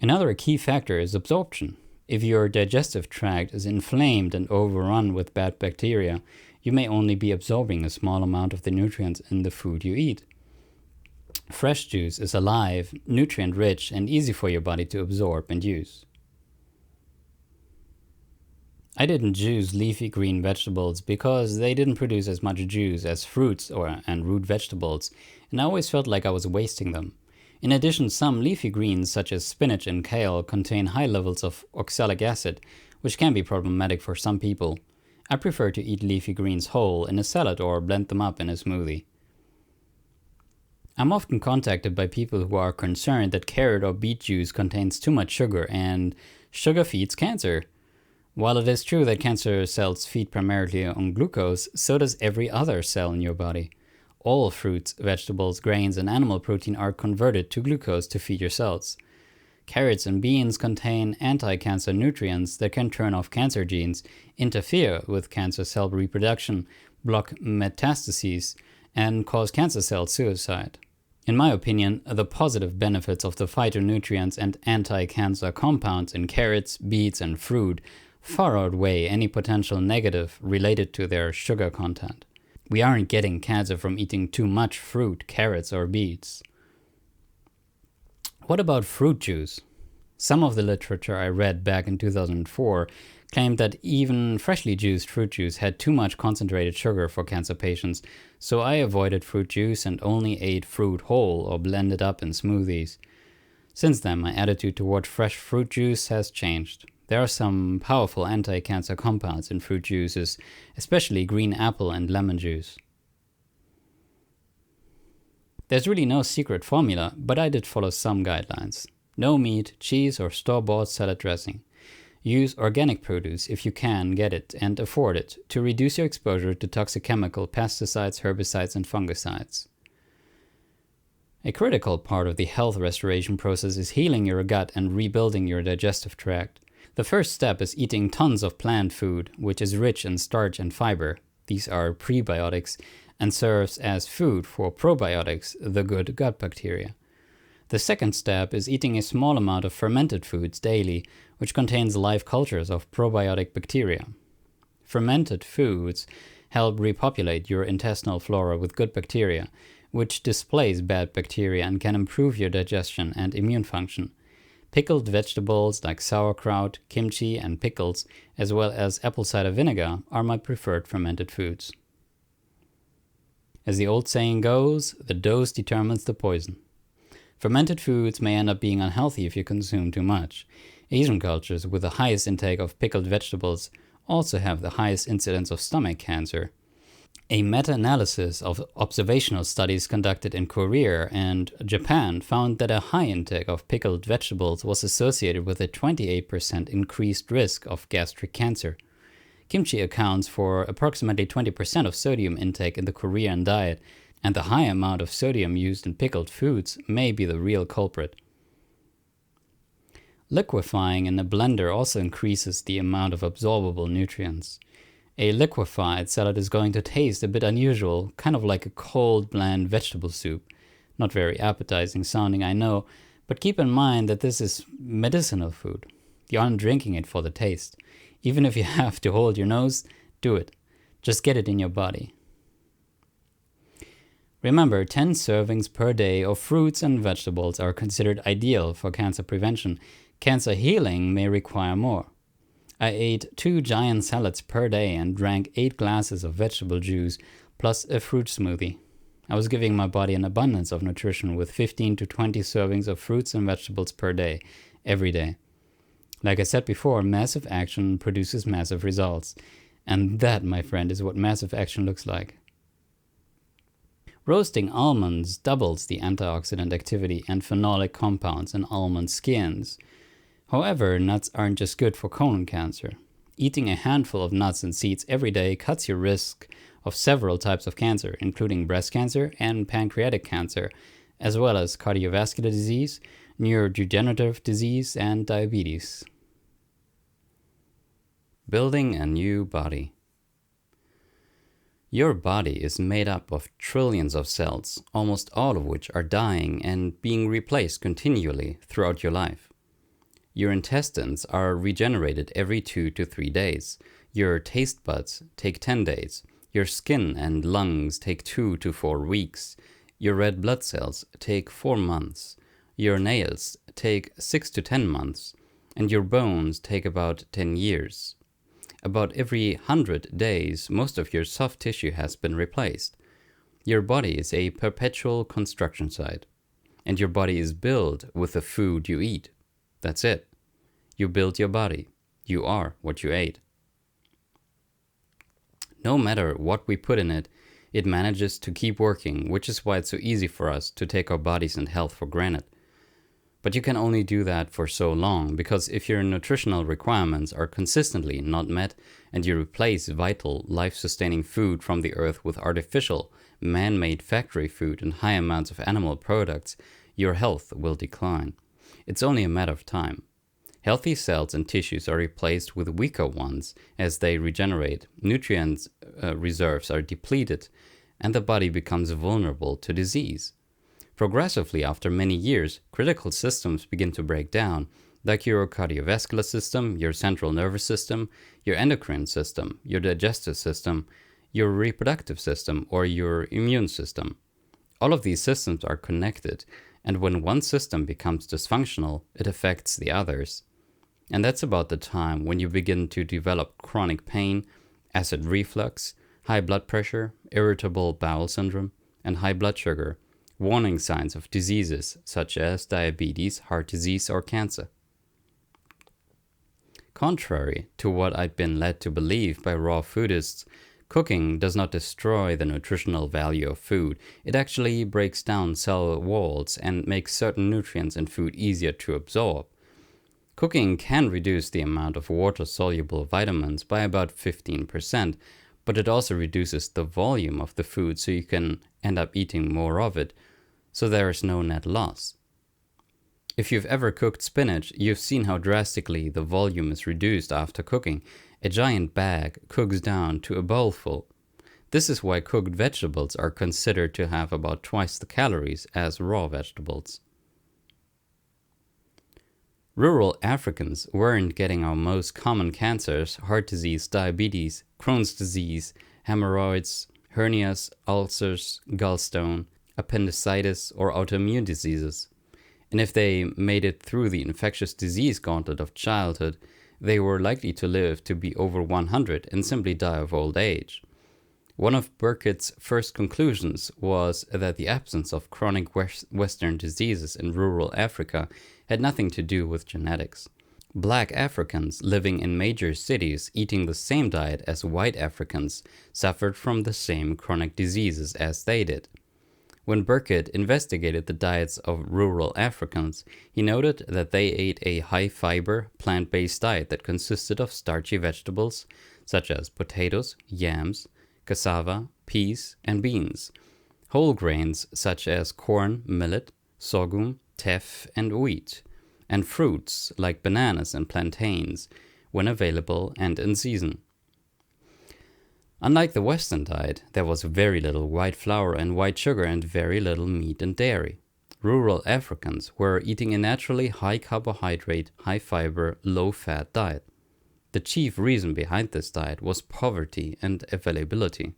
S1: Another key factor is absorption. If your digestive tract is inflamed and overrun with bad bacteria, you may only be absorbing a small amount of the nutrients in the food you eat. Fresh juice is alive, nutrient-rich, and easy for your body to absorb and use. I didn't juice leafy green vegetables because they didn't produce as much juice as fruits and root vegetables, and I always felt like I was wasting them. In addition, some leafy greens such as spinach and kale contain high levels of oxalic acid, which can be problematic for some people. I prefer to eat leafy greens whole in a salad or blend them up in a smoothie. I'm often contacted by people who are concerned that carrot or beet juice contains too much sugar and sugar feeds cancer. While it is true that cancer cells feed primarily on glucose, so does every other cell in your body. All fruits, vegetables, grains, and animal protein are converted to glucose to feed your cells. Carrots and beans contain anti-cancer nutrients that can turn off cancer genes, interfere with cancer cell reproduction, block metastases, and cause cancer cell suicide. In my opinion, the positive benefits of the phytonutrients and anti-cancer compounds in carrots, beets, and fruit far outweigh any potential negative related to their sugar content. We aren't getting cancer from eating too much fruit, carrots, or beets. What about fruit juice? Some of the literature I read back in 2004 claimed that even freshly juiced fruit juice had too much concentrated sugar for cancer patients, so I avoided fruit juice and only ate fruit whole or blended up in smoothies. Since then, my attitude toward fresh fruit juice has changed. There are some powerful anti-cancer compounds in fruit juices, especially green apple and lemon juice. There's really no secret formula, but I did follow some guidelines. No meat, cheese, or store-bought salad dressing. Use organic produce if you can get it and afford it to reduce your exposure to toxic chemical pesticides, herbicides, and fungicides. A critical part of the health restoration process is healing your gut and rebuilding your digestive tract. The first step is eating tons of plant food, which is rich in starch and fiber. These are prebiotics and serves as food for probiotics, the good gut bacteria. The second step is eating a small amount of fermented foods daily, which contains live cultures of probiotic bacteria. Fermented foods help repopulate your intestinal flora with good bacteria, which displace bad bacteria and can improve your digestion and immune function. Pickled vegetables like sauerkraut, kimchi, and pickles, as well as apple cider vinegar, are my preferred fermented foods. As the old saying goes, the dose determines the poison. Fermented foods may end up being unhealthy if you consume too much. Asian cultures with the highest intake of pickled vegetables also have the highest incidence of stomach cancer. A meta-analysis of observational studies conducted in Korea and Japan found that a high intake of pickled vegetables was associated with a 28% increased risk of gastric cancer. Kimchi accounts for approximately 20% of sodium intake in the Korean diet, and the high amount of sodium used in pickled foods may be the real culprit. Liquefying in a blender also increases the amount of absorbable nutrients. A liquefied salad is going to taste a bit unusual, kind of like a cold, bland vegetable soup. Not very appetizing sounding, I know, but keep in mind that this is medicinal food. You aren't drinking it for the taste. Even if you have to hold your nose, do it. Just get it in your body. Remember, 10 servings per day of fruits and vegetables are considered ideal for cancer prevention. Cancer healing may require more. I ate 2 giant salads per day and drank 8 glasses of vegetable juice plus a fruit smoothie. I was giving my body an abundance of nutrition with 15 to 20 servings of fruits and vegetables per day, every day. Like I said before, massive action produces massive results. And that, my friend, is what massive action looks like. Roasting almonds doubles the antioxidant activity and phenolic compounds in almond skins. However, nuts aren't just good for colon cancer. Eating a handful of nuts and seeds every day cuts your risk of several types of cancer, including breast cancer and pancreatic cancer, as well as cardiovascular disease, neurodegenerative disease, and diabetes. Building a new body. Your body is made up of trillions of cells, almost all of which are dying and being replaced continually throughout your life. Your intestines are regenerated every 2 to 3 days. Your taste buds take 10 days. Your skin and lungs take 2 to 4 weeks. Your red blood cells take 4 months. Your nails take 6 to 10 months. And your bones take about 10 years. About every 100 days, most of your soft tissue has been replaced. Your body is a perpetual construction site. And your body is built with the food you eat. That's it. You build your body. You are what you ate. No matter what we put in it, it manages to keep working, which is why it's so easy for us to take our bodies and health for granted. But you can only do that for so long, because if your nutritional requirements are consistently not met and you replace vital, life-sustaining food from the earth with artificial, man-made factory food and high amounts of animal products, your health will decline. It's only a matter of time. Healthy cells and tissues are replaced with weaker ones as they regenerate, nutrient reserves are depleted, and the body becomes vulnerable to disease. Progressively, after many years, critical systems begin to break down, like your cardiovascular system, your central nervous system, your endocrine system, your digestive system, your reproductive system, or your immune system. All of these systems are connected, and when one system becomes dysfunctional, it affects the others. And that's about the time when you begin to develop chronic pain, acid reflux, high blood pressure, irritable bowel syndrome, and high blood sugar, warning signs of diseases such as diabetes, heart disease, or cancer. Contrary to what I'd been led to believe by raw foodists, cooking does not destroy the nutritional value of food. It actually breaks down cell walls and makes certain nutrients in food easier to absorb. Cooking can reduce the amount of water-soluble vitamins by about 15%, but it also reduces the volume of the food, so you can end up eating more of it, so there is no net loss. If you've ever cooked spinach, you've seen how drastically the volume is reduced after cooking. A giant bag cooks down to a bowlful. This is why cooked vegetables are considered to have about twice the calories as raw vegetables. Rural Africans weren't getting our most common cancers, heart disease, diabetes, Crohn's disease, hemorrhoids, hernias, ulcers, gallstone, appendicitis, or autoimmune diseases. And if they made it through the infectious disease gauntlet of childhood, they were likely to live to be over 100 and simply die of old age. One of Burkitt's first conclusions was that the absence of chronic Western diseases in rural Africa had nothing to do with genetics. Black Africans living in major cities eating the same diet as white Africans suffered from the same chronic diseases as they did. When Burkitt investigated the diets of rural Africans, he noted that they ate a high-fiber, plant-based diet that consisted of starchy vegetables such as potatoes, yams, cassava, peas, and beans, whole grains such as corn, millet, sorghum, teff, and wheat, and fruits like bananas and plantains when available and in season. Unlike the Western diet, there was very little white flour and white sugar and very little meat and dairy. Rural Africans were eating a naturally high carbohydrate, high fiber, low fat diet. The chief reason behind this diet was poverty and availability.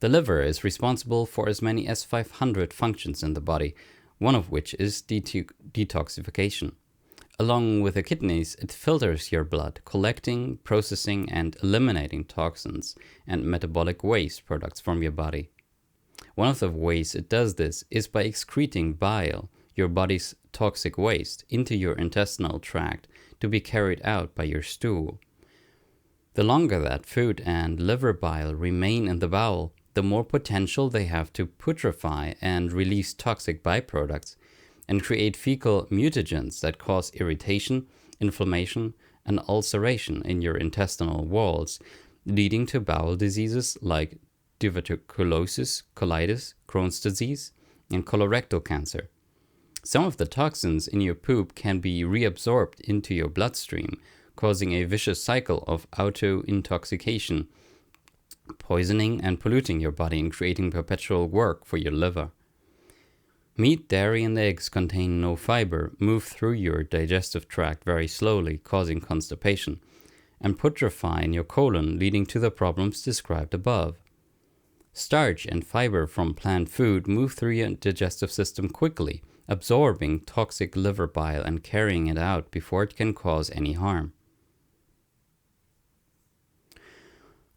S1: The liver is responsible for as many as 500 functions in the body, one of which is detoxification. Along with the kidneys, it filters your blood, collecting, processing, and eliminating toxins and metabolic waste products from your body. One of the ways it does this is by excreting bile, your body's toxic waste, into your intestinal tract to be carried out by your stool. The longer that food and liver bile remain in the bowel, the more potential they have to putrefy and release toxic byproducts and create fecal mutagens that cause irritation, inflammation, and ulceration in your intestinal walls, leading to bowel diseases like diverticulosis, colitis, Crohn's disease, and colorectal cancer. Some of the toxins in your poop can be reabsorbed into your bloodstream, causing a vicious cycle of auto-intoxication, poisoning and polluting your body and creating perpetual work for your liver. Meat, dairy, and eggs contain no fiber, move through your digestive tract very slowly, causing constipation, and putrefy in your colon, leading to the problems described above. Starch and fiber from plant food move through your digestive system quickly, absorbing toxic liver bile and carrying it out before it can cause any harm.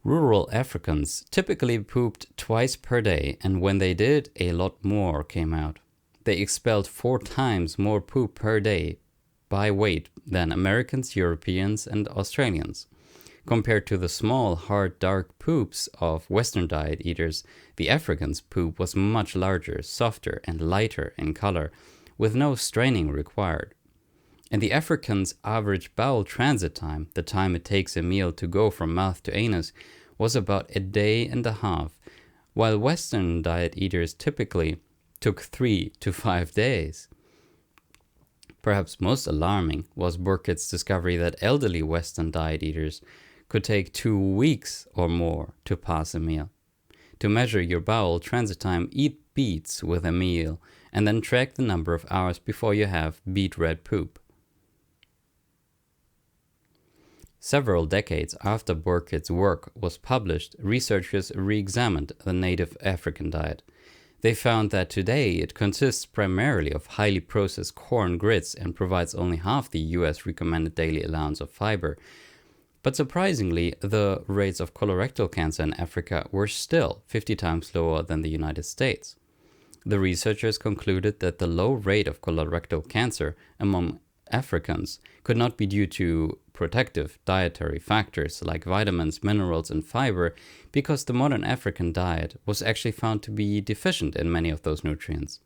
S1: Rural Africans typically pooped twice per day, and when they did, a lot more came out. They expelled 4 times more poop per day by weight than Americans, Europeans, and Australians. Compared to the small, hard, dark poops of Western diet eaters, the Africans' poop was much larger, softer, and lighter in color, with no straining required. And the Africans' average bowel transit time, the time it takes a meal to go from mouth to anus, was about a day and a half, while Western diet eaters typically took 3 to 5 days. Perhaps most alarming was Burkitt's discovery that elderly Western diet eaters could take 2 weeks or more to pass a meal. To measure your bowel transit time, eat beets with a meal and then track the number of hours before you have beet red poop. Several decades after Burkitt's work was published, researchers re-examined the native African diet. They found that today it consists primarily of highly processed corn grits and provides only half the US recommended daily allowance of fiber. But surprisingly, the rates of colorectal cancer in Africa were still 50 times lower than the United States. The researchers concluded that the low rate of colorectal cancer among Africans could not be due to protective dietary factors like vitamins, minerals, and fiber, because the modern African diet was actually found to be deficient in many of those nutrients.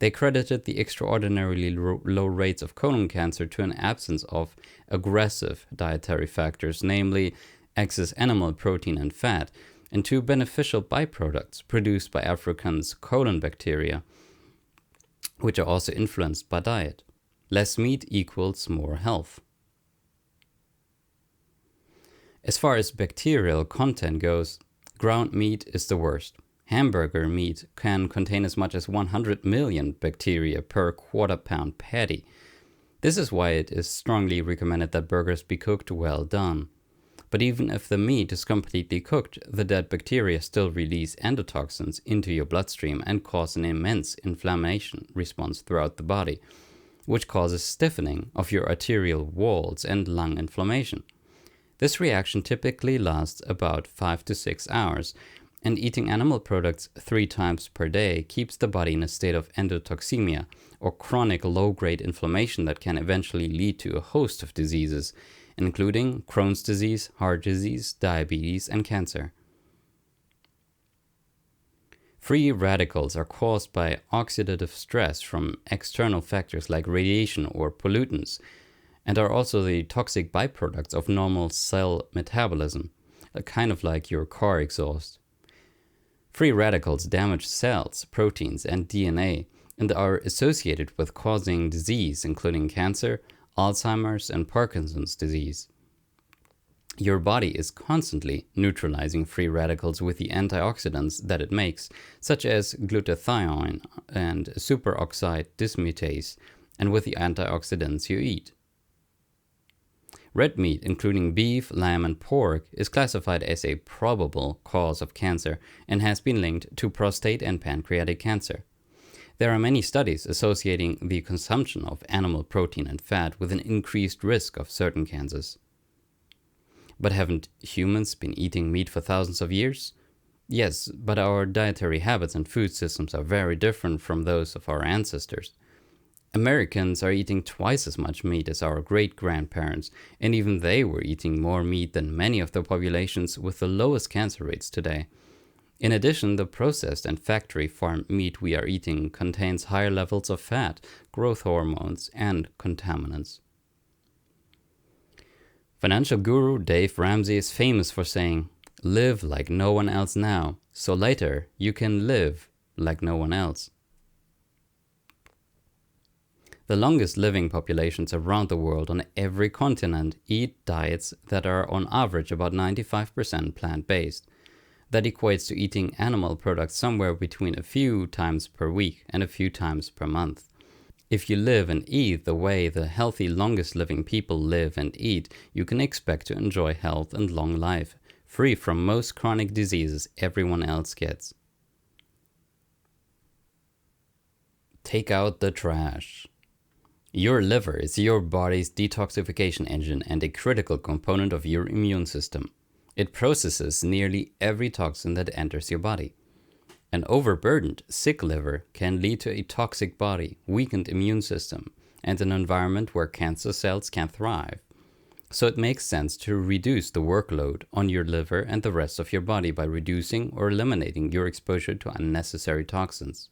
S1: They credited the extraordinarily low rates of colon cancer to an absence of aggressive dietary factors, namely excess animal protein and fat, and to beneficial byproducts produced by Africans' colon bacteria, which are also influenced by diet. Less meat equals more health. As far as bacterial content goes, ground meat is the worst. Hamburger meat can contain as much as 100 million bacteria per quarter-pound patty. This is why it is strongly recommended that burgers be cooked well done. But even if the meat is completely cooked, the dead bacteria still release endotoxins into your bloodstream and cause an immense inflammation response throughout the body, which causes stiffening of your arterial walls and lung inflammation. This reaction typically lasts about 5 to 6 hours, and eating animal products 3 times per day keeps the body in a state of endotoxemia, or chronic low-grade inflammation that can eventually lead to a host of diseases, including Crohn's disease, heart disease, diabetes, and cancer. Free radicals are caused by oxidative stress from external factors like radiation or pollutants, and are also the toxic byproducts of normal cell metabolism, kind of like your car exhaust. Free radicals damage cells, proteins, and DNA, and are associated with causing disease, including cancer, Alzheimer's, and Parkinson's disease. Your body is constantly neutralizing free radicals with the antioxidants that it makes, such as glutathione and superoxide dismutase, and with the antioxidants you eat. Red meat, including beef, lamb, and pork, is classified as a probable cause of cancer and has been linked to prostate and pancreatic cancer. There are many studies associating the consumption of animal protein and fat with an increased risk of certain cancers. But haven't humans been eating meat for thousands of years? Yes, but our dietary habits and food systems are very different from those of our ancestors. Americans are eating twice as much meat as our great-grandparents, and even they were eating more meat than many of the populations with the lowest cancer rates today. In addition, the processed and factory-farmed meat we are eating contains higher levels of fat, growth hormones, and contaminants. Financial guru Dave Ramsey is famous for saying, "Live like no one else now, so later you can live like no one else." The longest living populations around the world on every continent eat diets that are on average about 95% plant-based. That equates to eating animal products somewhere between a few times per week and a few times per month. If you live and eat the way the healthy longest living people live and eat, you can expect to enjoy health and long life, free from most chronic diseases everyone else gets. Take out the trash. Your liver is your body's detoxification engine and a critical component of your immune system. It processes nearly every toxin that enters your body. An overburdened, sick liver can lead to a toxic body, weakened immune system, and an environment where cancer cells can thrive. So it makes sense to reduce the workload on your liver and the rest of your body by reducing or eliminating your exposure to unnecessary toxins.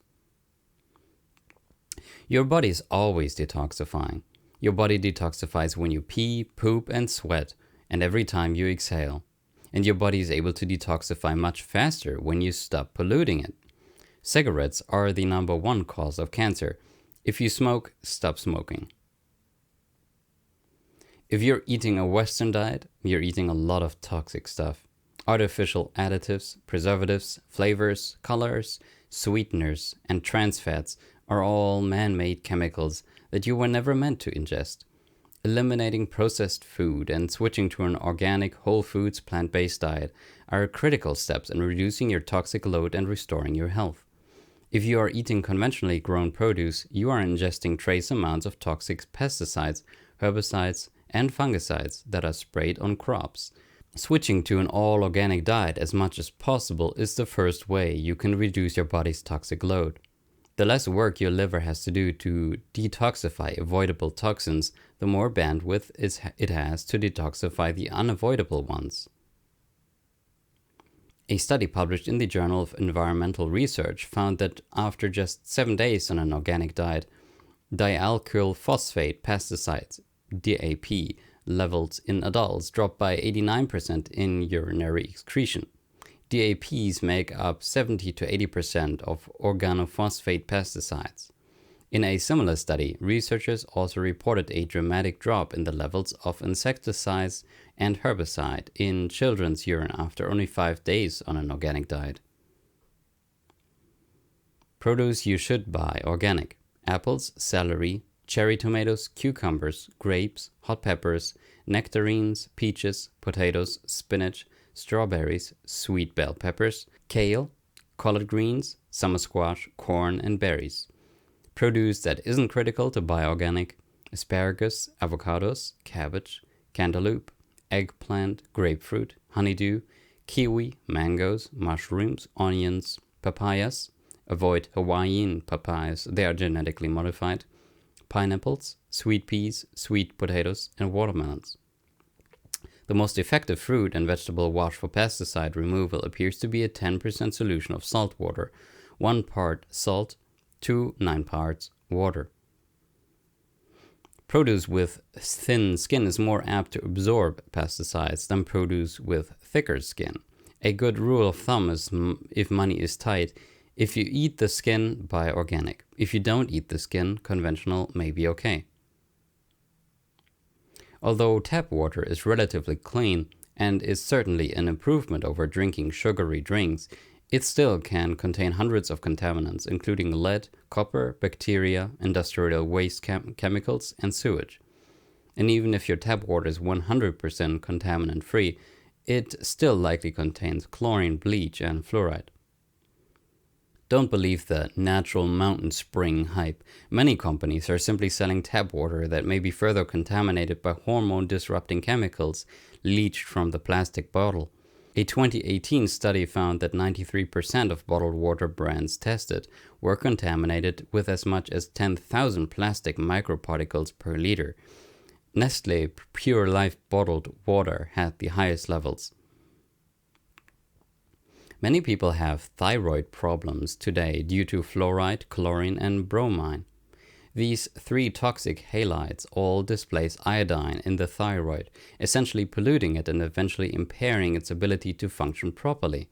S1: Your body is always detoxifying. Your body detoxifies when you pee, poop, and sweat, and every time you exhale. And your body is able to detoxify much faster when you stop polluting it. Cigarettes are the #1 cause of cancer. If you smoke, stop smoking. If you're eating a Western diet, you're eating a lot of toxic stuff. Artificial additives, preservatives, flavors, colors, sweeteners, and trans fats are all man-made chemicals that you were never meant to ingest. Eliminating processed food and switching to an organic, whole foods, plant-based diet are critical steps in reducing your toxic load and restoring your health. If you are eating conventionally grown produce, you are ingesting trace amounts of toxic pesticides, herbicides, and fungicides that are sprayed on crops. Switching to an all-organic diet as much as possible is the first way you can reduce your body's toxic load. The less work your liver has to do to detoxify avoidable toxins, the more bandwidth it has to detoxify the unavoidable ones. A study published in the Journal of Environmental Research found that after just 7 days on an organic diet, dialkyl phosphate pesticides, DAP, levels in adults dropped by 89% in urinary excretion. DAPs make up 70 to 80% of organophosphate pesticides. In a similar study, researchers also reported a dramatic drop in the levels of insecticides and herbicide in children's urine after only 5 days on an organic diet. Produce you should buy organic: apples, celery, cherry tomatoes, cucumbers, grapes, hot peppers, nectarines, peaches, potatoes, spinach, strawberries, sweet bell peppers, kale, collard greens, summer squash, corn, and berries. Produce that isn't critical to buy organic: asparagus, avocados, cabbage, cantaloupe, eggplant, grapefruit, honeydew, kiwi, mangoes, mushrooms, onions, papayas. Avoid Hawaiian papayas, they are genetically modified. Pineapples, sweet peas, sweet potatoes, and watermelons. The most effective fruit and vegetable wash for pesticide removal appears to be a 10% solution of salt water, 1 part salt to 9 parts water. Produce with thin skin is more apt to absorb pesticides than produce with thicker skin. A good rule of thumb is, if money is tight, if you eat the skin, buy organic. If you don't eat the skin, conventional may be okay. Although tap water is relatively clean and is certainly an improvement over drinking sugary drinks, it still can contain hundreds of contaminants, including lead, copper, bacteria, industrial waste chemicals, and sewage. And even if your tap water is 100% contaminant-free, it still likely contains chlorine, bleach, and fluoride. Don't believe the natural mountain spring hype. Many companies are simply selling tap water that may be further contaminated by hormone-disrupting chemicals leached from the plastic bottle. A 2018 study found that 93% of bottled water brands tested were contaminated with as much as 10,000 plastic microparticles per liter. Nestle Pure Life bottled water had the highest levels. Many people have thyroid problems today due to fluoride, chlorine, and bromine. These three toxic halides all displace iodine in the thyroid, essentially polluting it and eventually impairing its ability to function properly.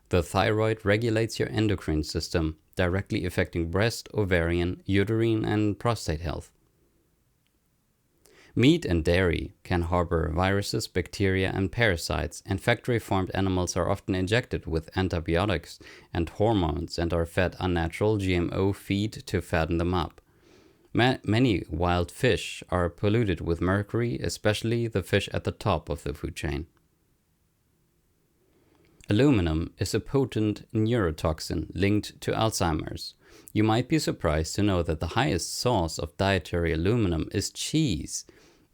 S1: The thyroid regulates your endocrine system, directly affecting breast, ovarian, uterine, and prostate health. Meat and dairy can harbor viruses, bacteria, and parasites, and factory-farmed animals are often injected with antibiotics and hormones and are fed unnatural GMO feed to fatten them up. Many wild fish are polluted with mercury, especially the fish at the top of the food chain. Aluminum is a potent neurotoxin linked to Alzheimer's. You might be surprised to know that the highest source of dietary aluminum is cheese.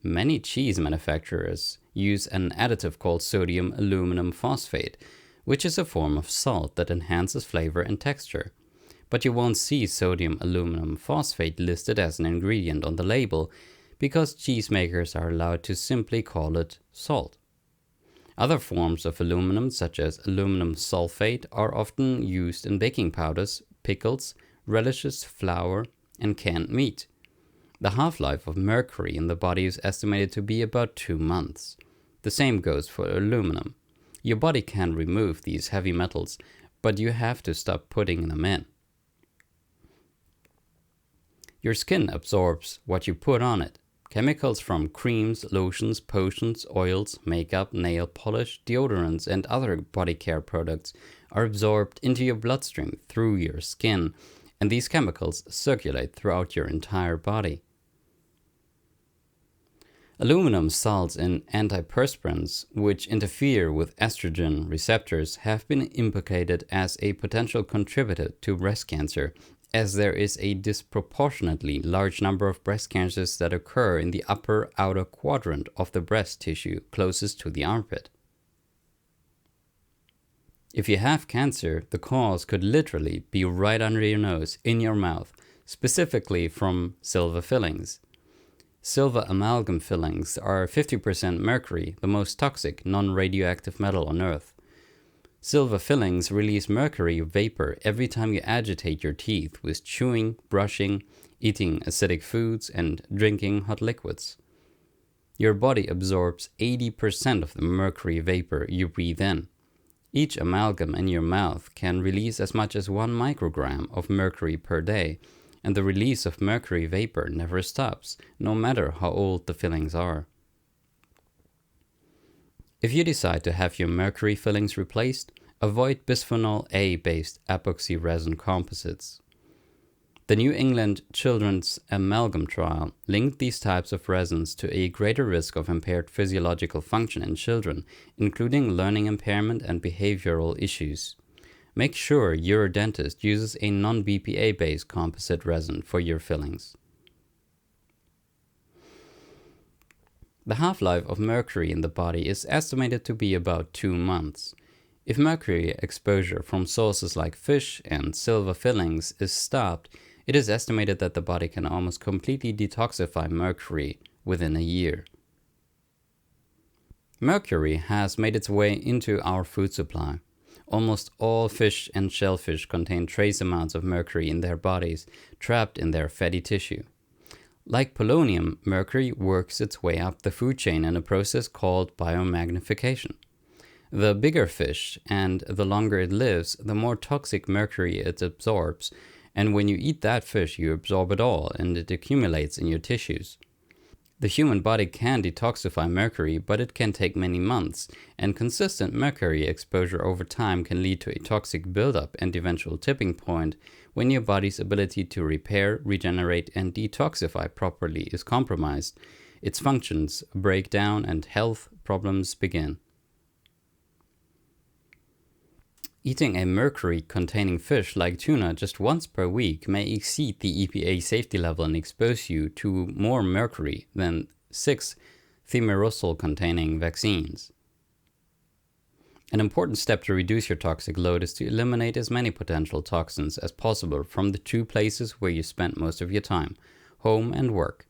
S1: Many cheese manufacturers use an additive called sodium aluminum phosphate, which is a form of salt that enhances flavor and texture. But you won't see sodium aluminum phosphate listed as an ingredient on the label because cheesemakers are allowed to simply call it salt. Other forms of aluminum, such as aluminum sulfate, are often used in baking powders, pickles, relishes, flour, and canned meat. The half-life of mercury in the body is estimated to be about 2 months. The same goes for aluminum. Your body can remove these heavy metals, but you have to stop putting them in. Your skin absorbs what you put on it. Chemicals from creams, lotions, potions, oils, makeup, nail polish, deodorants, and other body care products are absorbed into your bloodstream through your skin, and these chemicals circulate throughout your entire body. Aluminum salts in antiperspirants, which interfere with estrogen receptors, have been implicated as a potential contributor to breast cancer, as there is a disproportionately large number of breast cancers that occur in the upper outer quadrant of the breast tissue closest to the armpit. If you have cancer, the cause could literally be right under your nose, in your mouth, specifically from silver fillings. Silver amalgam fillings are 50% mercury, the most toxic non-radioactive metal on Earth. Silver fillings release mercury vapor every time you agitate your teeth with chewing, brushing, eating acidic foods, and drinking hot liquids. Your body absorbs 80% of the mercury vapor you breathe in. Each amalgam in your mouth can release as much as 1 microgram of mercury per day, and the release of mercury vapor never stops, no matter how old the fillings are. If you decide to have your mercury fillings replaced, avoid bisphenol A-based epoxy resin composites. The New England Children's Amalgam Trial linked these types of resins to a greater risk of impaired physiological function in children, including learning impairment and behavioral issues. Make sure your dentist uses a non-BPA-based composite resin for your fillings. The half-life of mercury in the body is estimated to be about 2 months. If mercury exposure from sources like fish and silver fillings is stopped, it is estimated that the body can almost completely detoxify mercury within a year. Mercury has made its way into our food supply. Almost all fish and shellfish contain trace amounts of mercury in their bodies, trapped in their fatty tissue. Like polonium, mercury works its way up the food chain in a process called biomagnification. The bigger fish and the longer it lives, the more toxic mercury it absorbs, and when you eat that fish, you absorb it all and it accumulates in your tissues. The human body can detoxify mercury, but it can take many months, and consistent mercury exposure over time can lead to a toxic buildup and eventual tipping point when your body's ability to repair, regenerate, and detoxify properly is compromised. Its functions break down and health problems begin. Eating a mercury-containing fish like tuna just once per week may exceed the EPA safety level and expose you to more mercury than 6 thimerosal-containing vaccines. An important step to reduce your toxic load is to eliminate as many potential toxins as possible from the 2 places where you spend most of your time, home and work.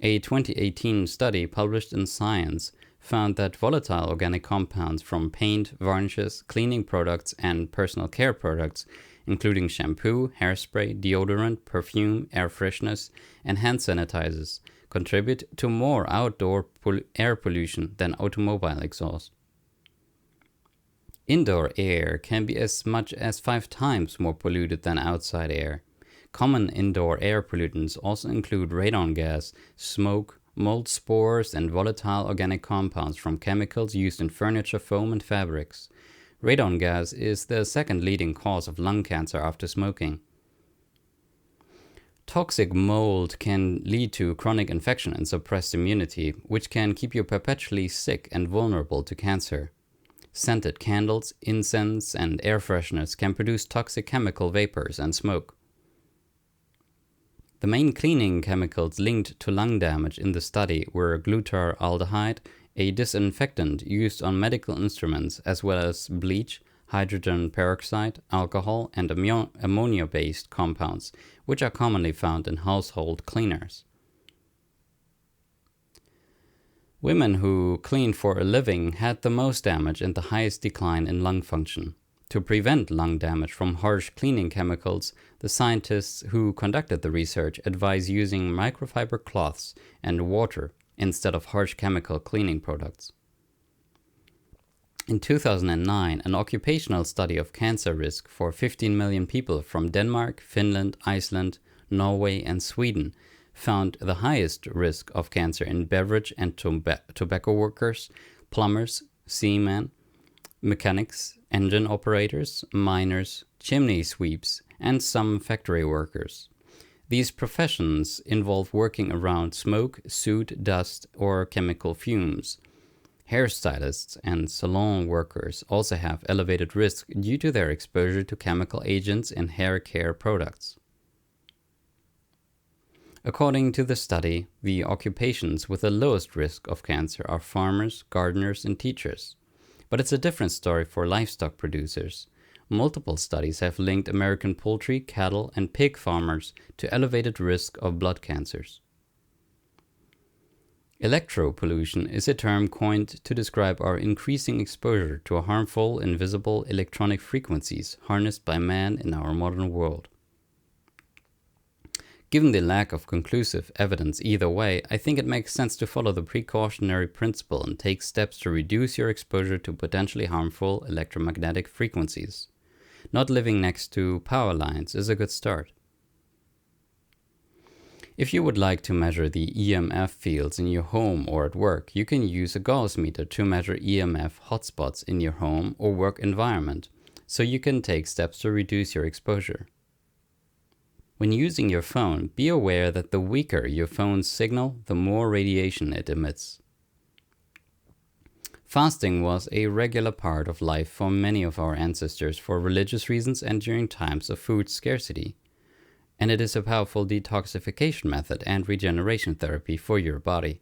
S1: A 2018 study published in Science found that volatile organic compounds from paint, varnishes, cleaning products, and personal care products, including shampoo, hairspray, deodorant, perfume, air fresheners, and hand sanitizers, contribute to more outdoor air pollution than automobile exhaust. Indoor air can be as much as 5 times more polluted than outside air. Common indoor air pollutants also include radon gas, smoke, mold spores, and volatile organic compounds from chemicals used in furniture, foam, and fabrics. Radon gas is the second leading cause of lung cancer after smoking. Toxic mold can lead to chronic infection and suppressed immunity, which can keep you perpetually sick and vulnerable to cancer. Scented candles, incense, and air fresheners can produce toxic chemical vapors and smoke. The main cleaning chemicals linked to lung damage in the study were glutaraldehyde, a disinfectant used on medical instruments, as well as bleach, hydrogen peroxide, alcohol, and ammonia-based compounds, which are commonly found in household cleaners. Women who cleaned for a living had the most damage and the highest decline in lung function. To prevent lung damage from harsh cleaning chemicals, the scientists who conducted the research advise using microfiber cloths and water instead of harsh chemical cleaning products. In 2009, an occupational study of cancer risk for 15 million people from Denmark, Finland, Iceland, Norway, and Sweden found the highest risk of cancer in beverage and tobacco workers, plumbers, seamen, mechanics, engine operators, miners, chimney sweeps, and some factory workers. These professions involve working around smoke, soot, dust, or chemical fumes. Hairstylists and salon workers also have elevated risk due to their exposure to chemical agents in hair care products. According to the study, the occupations with the lowest risk of cancer are farmers, gardeners, and teachers. But it's a different story for livestock producers. Multiple studies have linked American poultry, cattle, and pig farmers to elevated risk of blood cancers. Electro pollution is a term coined to describe our increasing exposure to harmful, invisible electronic frequencies harnessed by man in our modern world. Given the lack of conclusive evidence either way, I think it makes sense to follow the precautionary principle and take steps to reduce your exposure to potentially harmful electromagnetic frequencies. Not living next to power lines is a good start. If you would like to measure the EMF fields in your home or at work, you can use a Gauss meter to measure EMF hotspots in your home or work environment, so you can take steps to reduce your exposure. When using your phone, be aware that the weaker your phone's signal, the more radiation it emits. Fasting was a regular part of life for many of our ancestors for religious reasons and during times of food scarcity. And it is a powerful detoxification method and regeneration therapy for your body.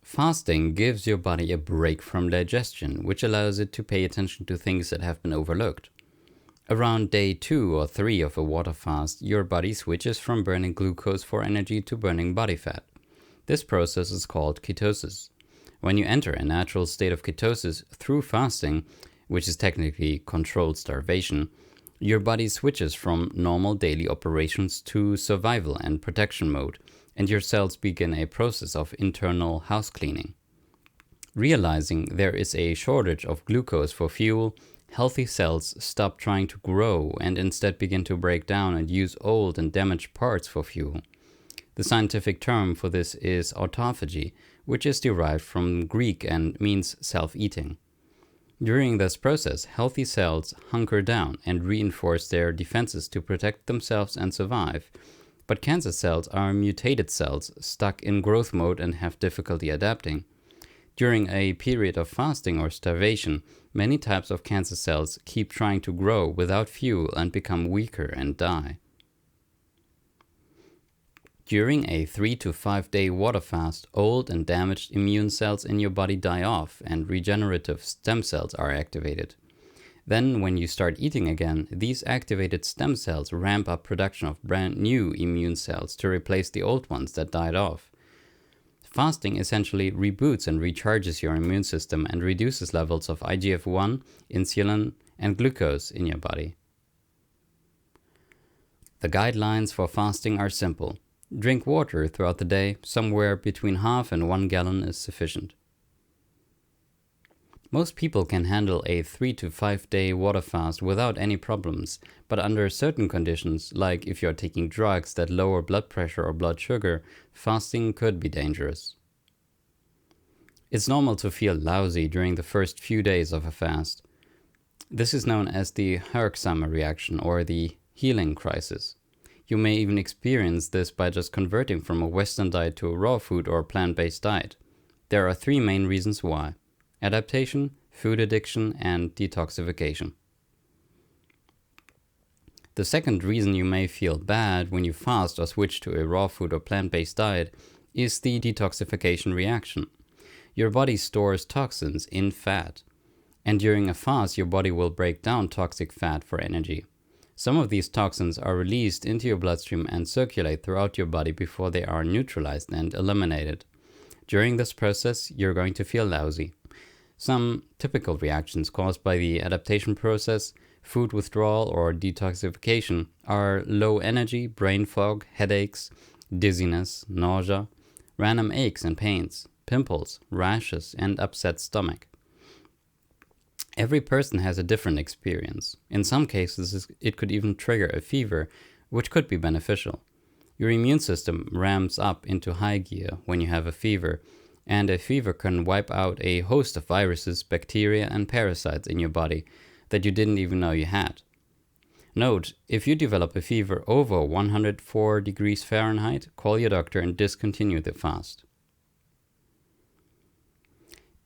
S1: Fasting gives your body a break from digestion, which allows it to pay attention to things that have been overlooked. Around day 2 or 3 of a water fast, your body switches from burning glucose for energy to burning body fat. This process is called ketosis. When you enter a natural state of ketosis through fasting, which is technically controlled starvation, your body switches from normal daily operations to survival and protection mode, and your cells begin a process of internal house cleaning. Realizing there is a shortage of glucose for fuel, healthy cells stop trying to grow and instead begin to break down and use old and damaged parts for fuel. The scientific term for this is autophagy, which is derived from Greek and means self-eating. During this process, healthy cells hunker down and reinforce their defenses to protect themselves and survive. But cancer cells are mutated cells stuck in growth mode and have difficulty adapting. During a period of fasting or starvation, many types of cancer cells keep trying to grow without fuel and become weaker and die. During a 3 to 5 day water fast, old and damaged immune cells in your body die off and regenerative stem cells are activated. Then, when you start eating again, these activated stem cells ramp up production of brand new immune cells to replace the old ones that died off. Fasting essentially reboots and recharges your immune system and reduces levels of IGF-1, insulin, and glucose in your body. The guidelines for fasting are simple. Drink water throughout the day, somewhere between half and 1 gallon is sufficient. Most people can handle a 3 to 5 day water fast without any problems, but under certain conditions, like if you're taking drugs that lower blood pressure or blood sugar, fasting could be dangerous. It's normal to feel lousy during the first few days of a fast. This is known as the Herxheimer reaction or the healing crisis. You may even experience this by just converting from a Western diet to a raw food or plant-based diet. There are 3 main reasons why: adaptation, food addiction, and detoxification. The second reason you may feel bad when you fast or switch to a raw food or plant-based diet is the detoxification reaction. Your body stores toxins in fat, and during a fast your body will break down toxic fat for energy. Some of these toxins are released into your bloodstream and circulate throughout your body before they are neutralized and eliminated. During this process, you're going to feel lousy. Some typical reactions caused by the adaptation process, food withdrawal, or detoxification are low energy, brain fog, headaches, dizziness, nausea, random aches and pains, pimples, rashes, and upset stomach. Every person has a different experience. In some cases, it could even trigger a fever, which could be beneficial. Your immune system ramps up into high gear when you have a fever, and a fever can wipe out a host of viruses, bacteria, and parasites in your body that you didn't even know you had. Note, if you develop a fever over 104 degrees Fahrenheit, call your doctor and discontinue the fast.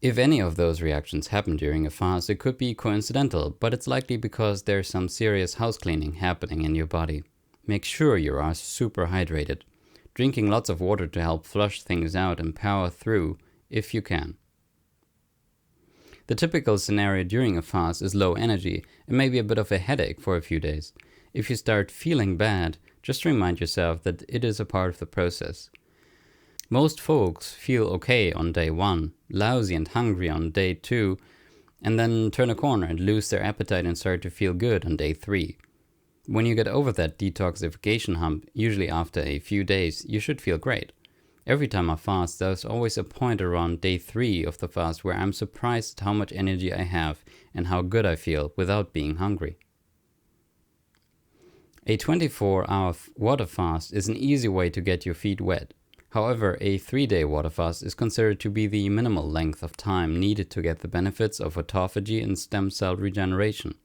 S1: If any of those reactions happen during a fast, it could be coincidental, but it's likely because there's some serious house cleaning happening in your body. Make sure you are super hydrated, drinking lots of water to help flush things out and power through if you can. The typical scenario during a fast is low energy and maybe a bit of a headache for a few days. If you start feeling bad, just remind yourself that it is a part of the process. Most folks feel okay on day 1, lousy and hungry on day 2, and then turn a corner and lose their appetite and start to feel good on day 3. When you get over that detoxification hump, usually after a few days, you should feel great. Every time I fast, there's always a point around day 3 of the fast where I'm surprised at how much energy I have and how good I feel without being hungry. A 24-hour water fast is an easy way to get your feet wet. However, a 3-day water fast is considered to be the minimal length of time needed to get the benefits of autophagy and stem cell regeneration.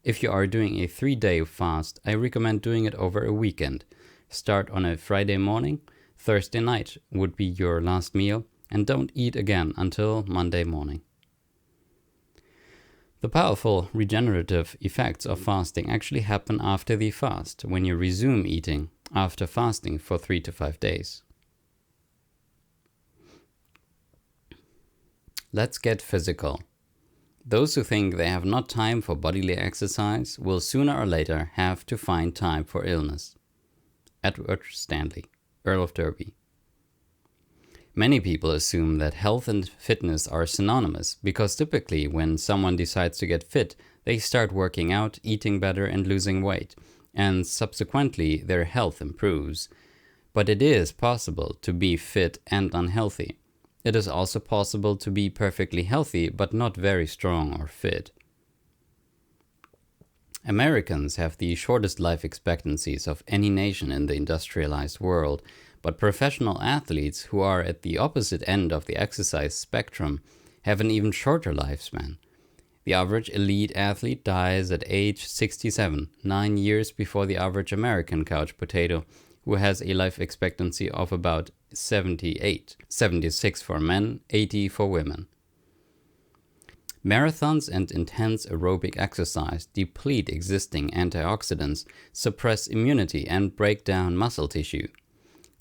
S1: If you are doing a 3-day fast, I recommend doing it over a weekend. Start on a Friday morning, Thursday night would be your last meal, and don't eat again until Monday morning. The powerful regenerative effects of fasting actually happen after the fast, when you resume eating after fasting for 3 to 5 days. Let's get physical. Those who think they have not time for bodily exercise will sooner or later have to find time for illness. Edward Stanley, Earl of Derby. Many people assume that health and fitness are synonymous because typically when someone decides to get fit, they start working out, eating better, and losing weight, and subsequently their health improves. But it is possible to be fit and unhealthy. It is also possible to be perfectly healthy but not very strong or fit. Americans have the shortest life expectancies of any nation in the industrialized world, but professional athletes who are at the opposite end of the exercise spectrum have an even shorter lifespan. The average elite athlete dies at age 67, 9 years before the average American couch potato, who has a life expectancy of about 78, 76 for men, 80 for women. Marathons and intense aerobic exercise deplete existing antioxidants, suppress immunity, and break down muscle tissue.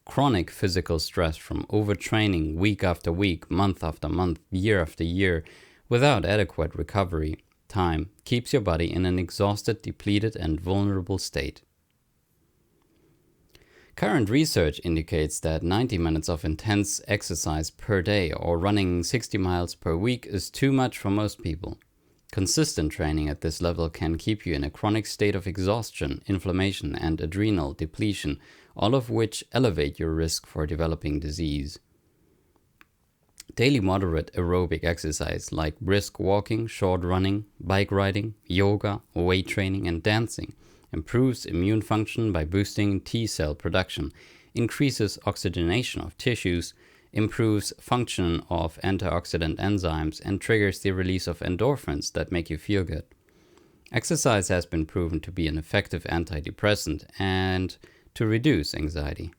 S1: Chronic physical stress from overtraining week after week, month after month, year after year, without adequate recovery time, keeps your body in an exhausted, depleted, and vulnerable state. Current research indicates that 90 minutes of intense exercise per day or running 60 miles per week is too much for most people. Consistent training at this level can keep you in a chronic state of exhaustion, inflammation, and adrenal depletion, all of which elevate your risk for developing disease. Daily moderate aerobic exercise like brisk walking, short running, bike riding, yoga, weight training, and dancing improves immune function by boosting T-cell production, increases oxygenation of tissues, improves function of antioxidant enzymes, and triggers the release of endorphins that make you feel good. Exercise has been proven to be an effective antidepressant and to reduce anxiety.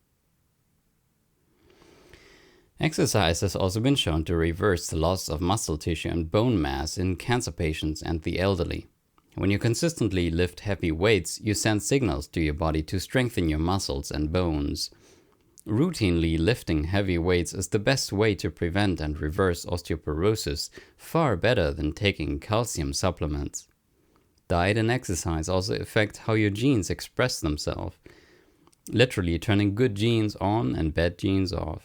S1: Exercise has also been shown to reverse the loss of muscle tissue and bone mass in cancer patients and the elderly. When you consistently lift heavy weights, you send signals to your body to strengthen your muscles and bones. Routinely lifting heavy weights is the best way to prevent and reverse osteoporosis, far better than taking calcium supplements. Diet and exercise also affect how your genes express themselves, literally turning good genes on and bad genes off.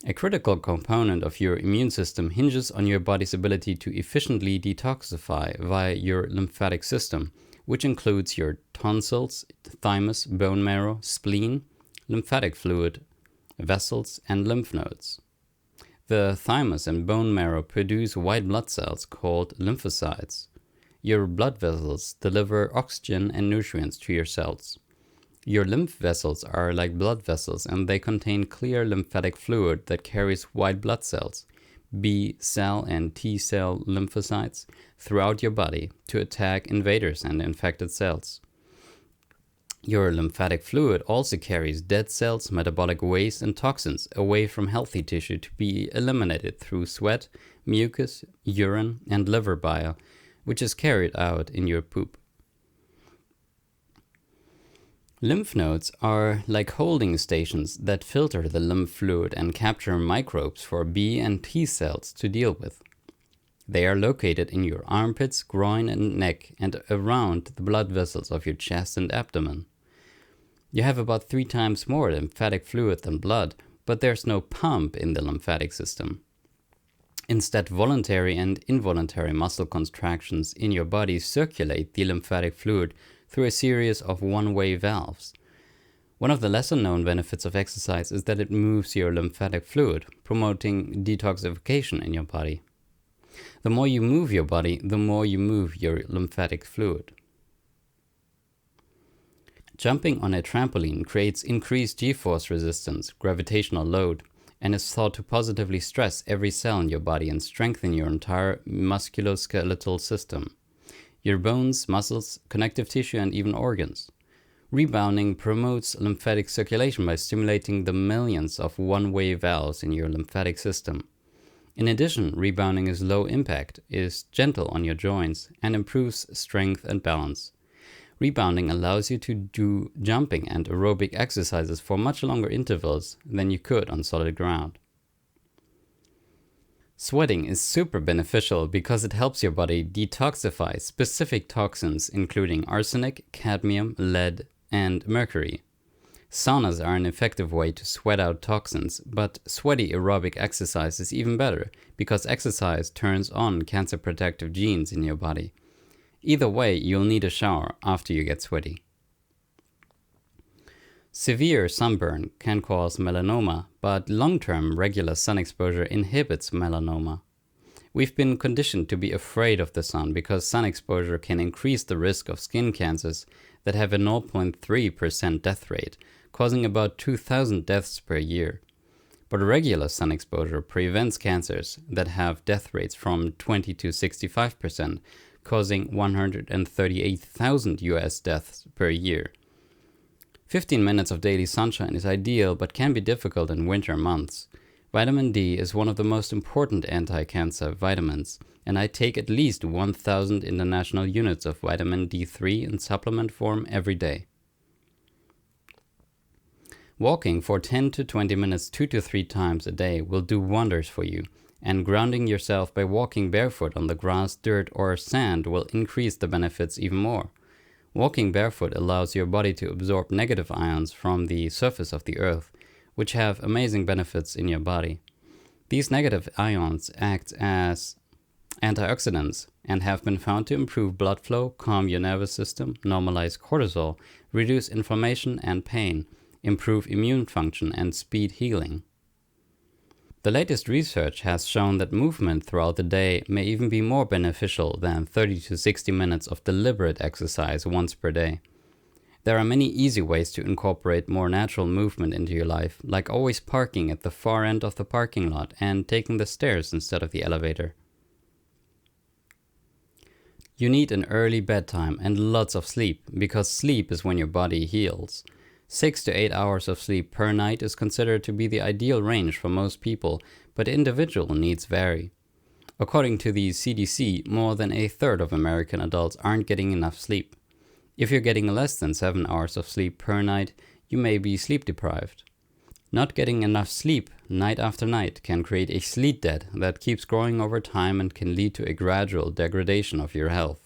S1: A critical component of your immune system hinges on your body's ability to efficiently detoxify via your lymphatic system, which includes your tonsils, thymus, bone marrow, spleen, lymphatic fluid, vessels, and lymph nodes. The thymus and bone marrow produce white blood cells called lymphocytes. Your blood vessels deliver oxygen and nutrients to your cells. Your lymph vessels are like blood vessels, and they contain clear lymphatic fluid that carries white blood cells, B cell and T cell lymphocytes, throughout your body to attack invaders and infected cells. Your lymphatic fluid also carries dead cells, metabolic waste, and toxins away from healthy tissue to be eliminated through sweat, mucus, urine, and liver bile, which is carried out in your poop. Lymph nodes are like holding stations that filter the lymph fluid and capture microbes for B and T cells to deal with. They are located in your armpits, groin, and neck, and around the blood vessels of your chest and abdomen. You have about 3 times more lymphatic fluid than blood, but there's no pump in the lymphatic system. Instead, voluntary and involuntary muscle contractions in your body circulate the lymphatic fluid through a series of one-way valves. One of the lesser-known benefits of exercise is that it moves your lymphatic fluid, promoting detoxification in your body. The more you move your body, the more you move your lymphatic fluid. Jumping on a trampoline creates increased G-force resistance, gravitational load, and is thought to positively stress every cell in your body and strengthen your entire musculoskeletal system, your bones, muscles, connective tissue, and even organs. Rebounding promotes lymphatic circulation by stimulating the millions of one-way valves in your lymphatic system. In addition, rebounding is low impact, is gentle on your joints, and improves strength and balance. Rebounding allows you to do jumping and aerobic exercises for much longer intervals than you could on solid ground. Sweating is super beneficial because it helps your body detoxify specific toxins including arsenic, cadmium, lead, and mercury. Saunas are an effective way to sweat out toxins, but sweaty aerobic exercise is even better because exercise turns on cancer protective genes in your body. Either way, you'll need a shower after you get sweaty. Severe sunburn can cause melanoma, but long-term regular sun exposure inhibits melanoma. We've been conditioned to be afraid of the sun because sun exposure can increase the risk of skin cancers that have a 0.3% death rate, causing about 2,000 deaths per year. But regular sun exposure prevents cancers that have death rates from 20 to 65%, causing 138,000 US deaths per year. 15 minutes of daily sunshine is ideal but can be difficult in winter months. Vitamin D is one of the most important anti-cancer vitamins, and I take at least 1,000 international units of vitamin D3 in supplement form every day. Walking for 10 to 20 minutes 2 to 3 times a day will do wonders for you, and grounding yourself by walking barefoot on the grass, dirt, or sand will increase the benefits even more. Walking barefoot allows your body to absorb negative ions from the surface of the earth, which have amazing benefits in your body. These negative ions act as antioxidants and have been found to improve blood flow, calm your nervous system, normalize cortisol, reduce inflammation and pain, improve immune function, and speed healing. The latest research has shown that movement throughout the day may even be more beneficial than 30 to 60 minutes of deliberate exercise once per day. There are many easy ways to incorporate more natural movement into your life, like always parking at the far end of the parking lot and taking the stairs instead of the elevator. You need an early bedtime and lots of sleep, because sleep is when your body heals. 6 to 8 hours of sleep per night is considered to be the ideal range for most people, but individual needs vary. According to the CDC, more than a third of American adults aren't getting enough sleep. If you're getting less than 7 hours of sleep per night, you may be sleep deprived. Not getting enough sleep night after night can create a sleep debt that keeps growing over time and can lead to a gradual degradation of your health.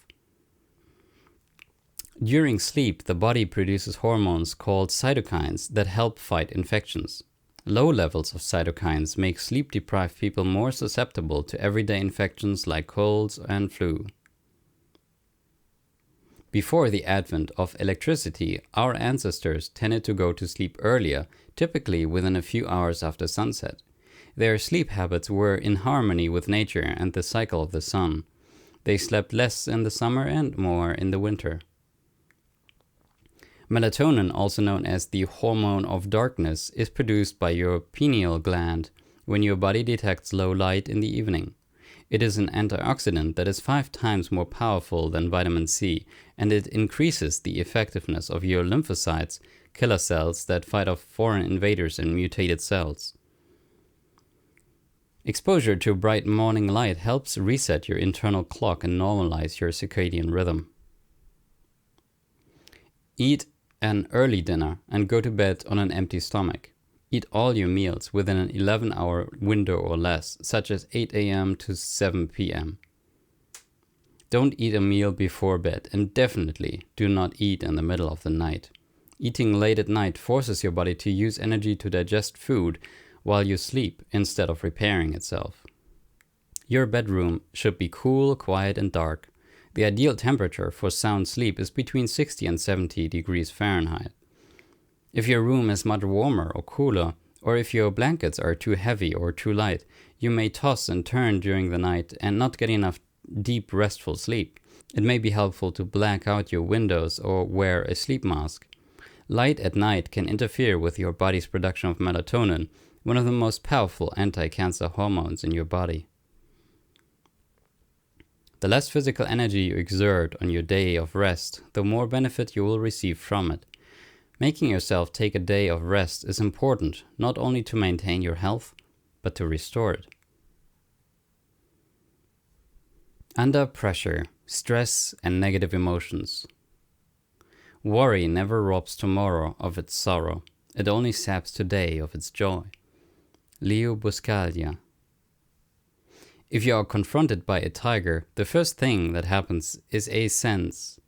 S1: During sleep, the body produces hormones called cytokines that help fight infections. Low levels of cytokines make sleep-deprived people more susceptible to everyday infections like colds and flu. Before the advent of electricity, our ancestors tended to go to sleep earlier, typically within a few hours after sunset. Their sleep habits were in harmony with nature and the cycle of the sun. They slept less in the summer and more in the winter. Melatonin, also known as the hormone of darkness, is produced by your pineal gland when your body detects low light in the evening. It is an antioxidant that is 5 times more powerful than vitamin C, and it increases the effectiveness of your lymphocytes, killer cells that fight off foreign invaders and mutated cells. Exposure to bright morning light helps reset your internal clock and normalize your circadian rhythm. Eat an early dinner and go to bed on an empty stomach. Eat all your meals within an 11-hour window or less, such as 8 a.m. to 7 p.m. Don't eat a meal before bed, and definitely do not eat in the middle of the night. Eating late at night forces your body to use energy to digest food while you sleep instead of repairing itself. Your bedroom should be cool, quiet, and dark. The ideal temperature for sound sleep is between 60 and 70 degrees Fahrenheit. If your room is much warmer or cooler, or if your blankets are too heavy or too light, you may toss and turn during the night and not get enough deep, restful sleep. It may be helpful to black out your windows or wear a sleep mask. Light at night can interfere with your body's production of melatonin, one of the most powerful anti-cancer hormones in your body. The less physical energy you exert on your day of rest, the more benefit you will receive from it. Making yourself take a day of rest is important, not only to maintain your health, but to restore it. Under pressure, stress, and negative emotions. Worry never robs tomorrow of its sorrow. It only saps today of its joy. Leo Buscaglia. If you are confronted by a tiger, the first thing that happens is a sense,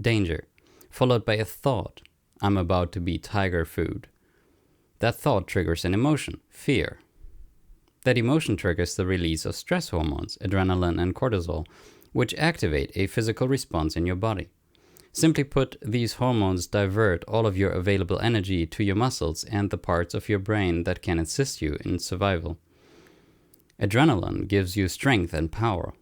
S1: danger, followed by a thought, I'm about to be tiger food. That thought triggers an emotion, fear. That emotion triggers the release of stress hormones, adrenaline and cortisol, which activate a physical response in your body. Simply put, these hormones divert all of your available energy to your muscles and the parts of your brain that can assist you in survival. Adrenaline gives you strength and power.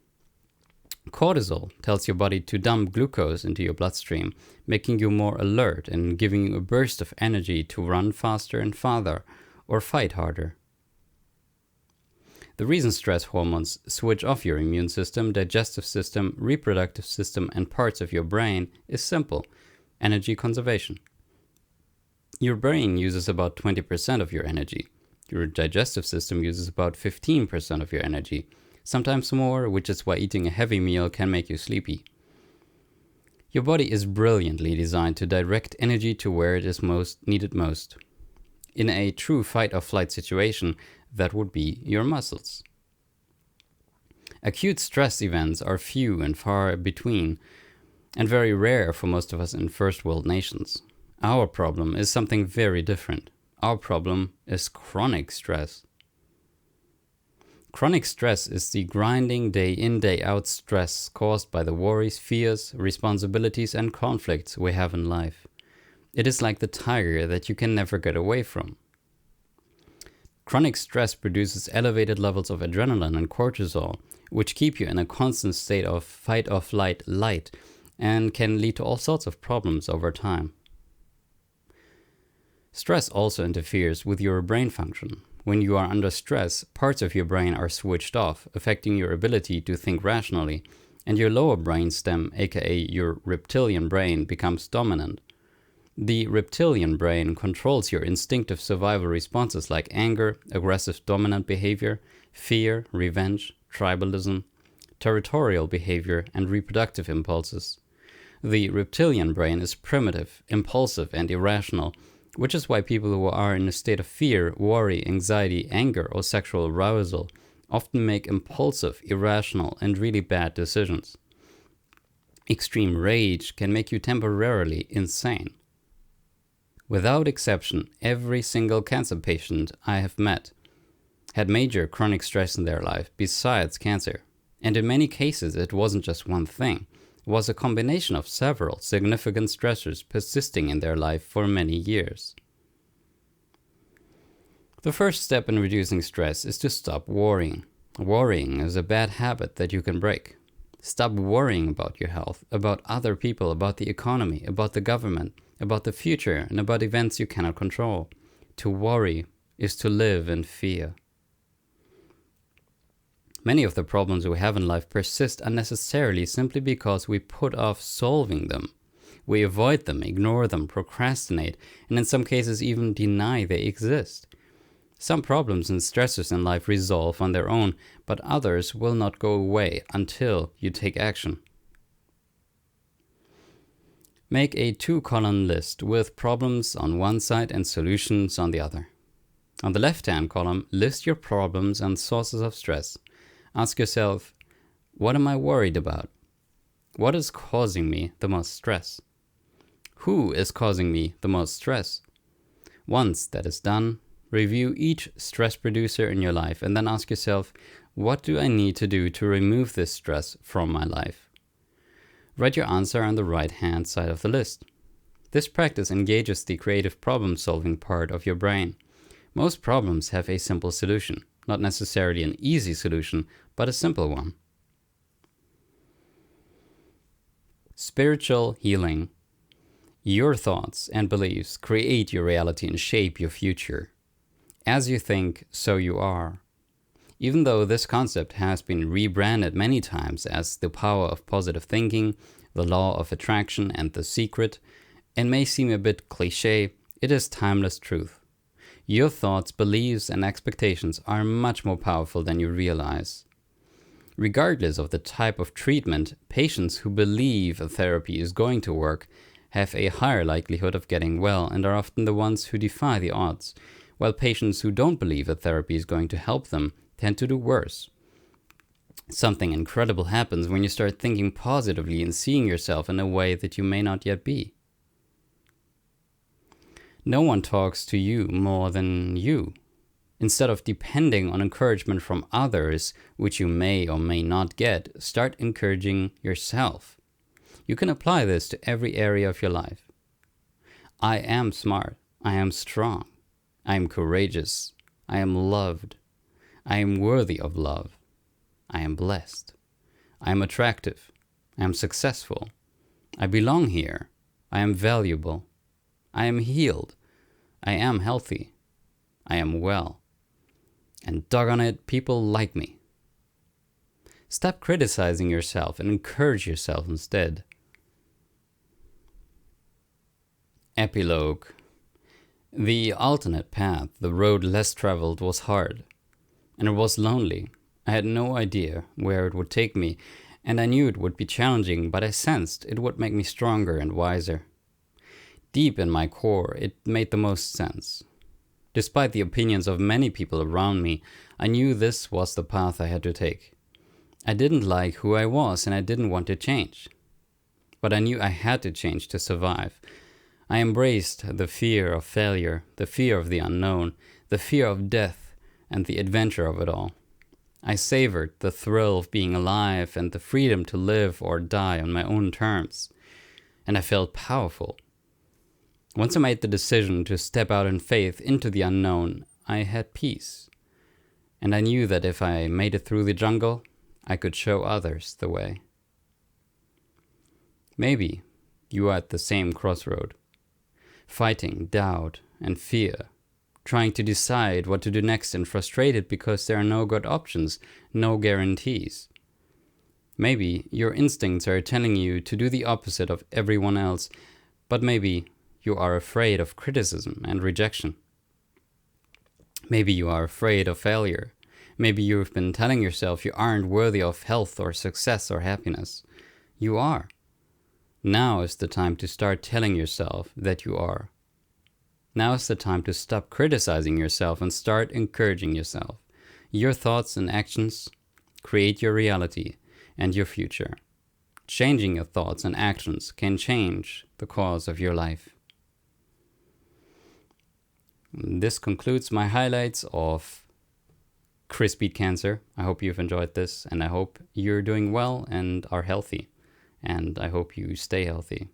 S1: Cortisol tells your body to dump glucose into your bloodstream, making you more alert and giving you a burst of energy to run faster and farther or fight harder. The reason stress hormones switch off your immune system, digestive system, reproductive system, and parts of your brain is simple: energy conservation. Your brain uses about 20% of your energy. Your digestive system uses about 15% of your energy, sometimes more, which is why eating a heavy meal can make you sleepy. Your body is brilliantly designed to direct energy to where it is needed most. In a true fight or flight situation, that would be your muscles. Acute stress events are few and far between, and very rare for most of us in first world nations. Our problem is something very different. Our problem is chronic stress. Chronic stress is the grinding day in, day out stress caused by the worries, fears, responsibilities, and conflicts we have in life. It is like the tiger that you can never get away from. Chronic stress produces elevated levels of adrenaline and cortisol, which keep you in a constant state of fight or flight light and can lead to all sorts of problems over time. Stress also interferes with your brain function. When you are under stress, parts of your brain are switched off, affecting your ability to think rationally, and your lower brain stem, aka your reptilian brain, becomes dominant. The reptilian brain controls your instinctive survival responses like anger, aggressive dominant behavior, fear, revenge, tribalism, territorial behavior, and reproductive impulses. The reptilian brain is primitive, impulsive, and irrational, which is why people who are in a state of fear, worry, anxiety, anger, or sexual arousal often make impulsive, irrational, and really bad decisions. Extreme rage can make you temporarily insane. Without exception, every single cancer patient I have met had major chronic stress in their life besides cancer. And in many cases, it wasn't just one thing. It was a combination of several significant stressors persisting in their life for many years. The first step in reducing stress is to stop worrying. Worrying is a bad habit that you can break. Stop worrying about your health, about other people, about the economy, about the government, about the future, and about events you cannot control. To worry is to live in fear. Many of the problems we have in life persist unnecessarily simply because we put off solving them. We avoid them, ignore them, procrastinate, and in some cases even deny they exist. Some problems and stressors in life resolve on their own, but others will not go away until you take action. Make a 2-column list with problems on one side and solutions on the other. On the left-hand column, list your problems and sources of stress. Ask yourself, what am I worried about? What is causing me the most stress? Who is causing me the most stress? Once that is done, review each stress producer in your life and then ask yourself, what do I need to do to remove this stress from my life? Write your answer on the right-hand side of the list. This practice engages the creative problem-solving part of your brain. Most problems have a simple solution, not necessarily an easy solution, but a simple one. Spiritual healing. Your thoughts and beliefs create your reality and shape your future. As you think, so you are. Even though this concept has been rebranded many times as the power of positive thinking, the law of attraction, and the secret, and may seem a bit cliché, it is timeless truth. Your thoughts, beliefs, and expectations are much more powerful than you realize. Regardless of the type of treatment, patients who believe a therapy is going to work have a higher likelihood of getting well and are often the ones who defy the odds, while patients who don't believe a therapy is going to help them tend to do worse. Something incredible happens when you start thinking positively and seeing yourself in a way that you may not yet be. No one talks to you more than you. Instead of depending on encouragement from others, which you may or may not get, start encouraging yourself. You can apply this to every area of your life. I am smart. I am strong. I am courageous. I am loved. I am worthy of love. I am blessed. I am attractive. I am successful. I belong here. I am valuable. I am healed. I am healthy. I am well. And doggone it, people like me. Stop criticizing yourself and encourage yourself instead. Epilogue. The alternate path, the road less traveled, was hard, and it was lonely. I had no idea where it would take me, and I knew it would be challenging, but I sensed it would make me stronger and wiser. Deep in my core, it made the most sense. Despite the opinions of many people around me, I knew this was the path I had to take. I didn't like who I was, and I didn't want to change. But I knew I had to change to survive. I embraced the fear of failure, the fear of the unknown, the fear of death, and the adventure of it all. I savored the thrill of being alive and the freedom to live or die on my own terms. And I felt powerful. Once I made the decision to step out in faith into the unknown, I had peace. And I knew that if I made it through the jungle, I could show others the way. Maybe you are at the same crossroad, fighting doubt and fear, trying to decide what to do next and frustrated because there are no good options, no guarantees. Maybe your instincts are telling you to do the opposite of everyone else, but maybe you are afraid of criticism and rejection. Maybe you are afraid of failure. Maybe you've been telling yourself you aren't worthy of health or success or happiness. You are. Now is the time to start telling yourself that you are. Now is the time to stop criticizing yourself and start encouraging yourself. Your thoughts and actions create your reality and your future. Changing your thoughts and actions can change the course of your life. This concludes my highlights of Crispy Cancer. I hope you've enjoyed this, and I hope you're doing well and are healthy. And I hope you stay healthy.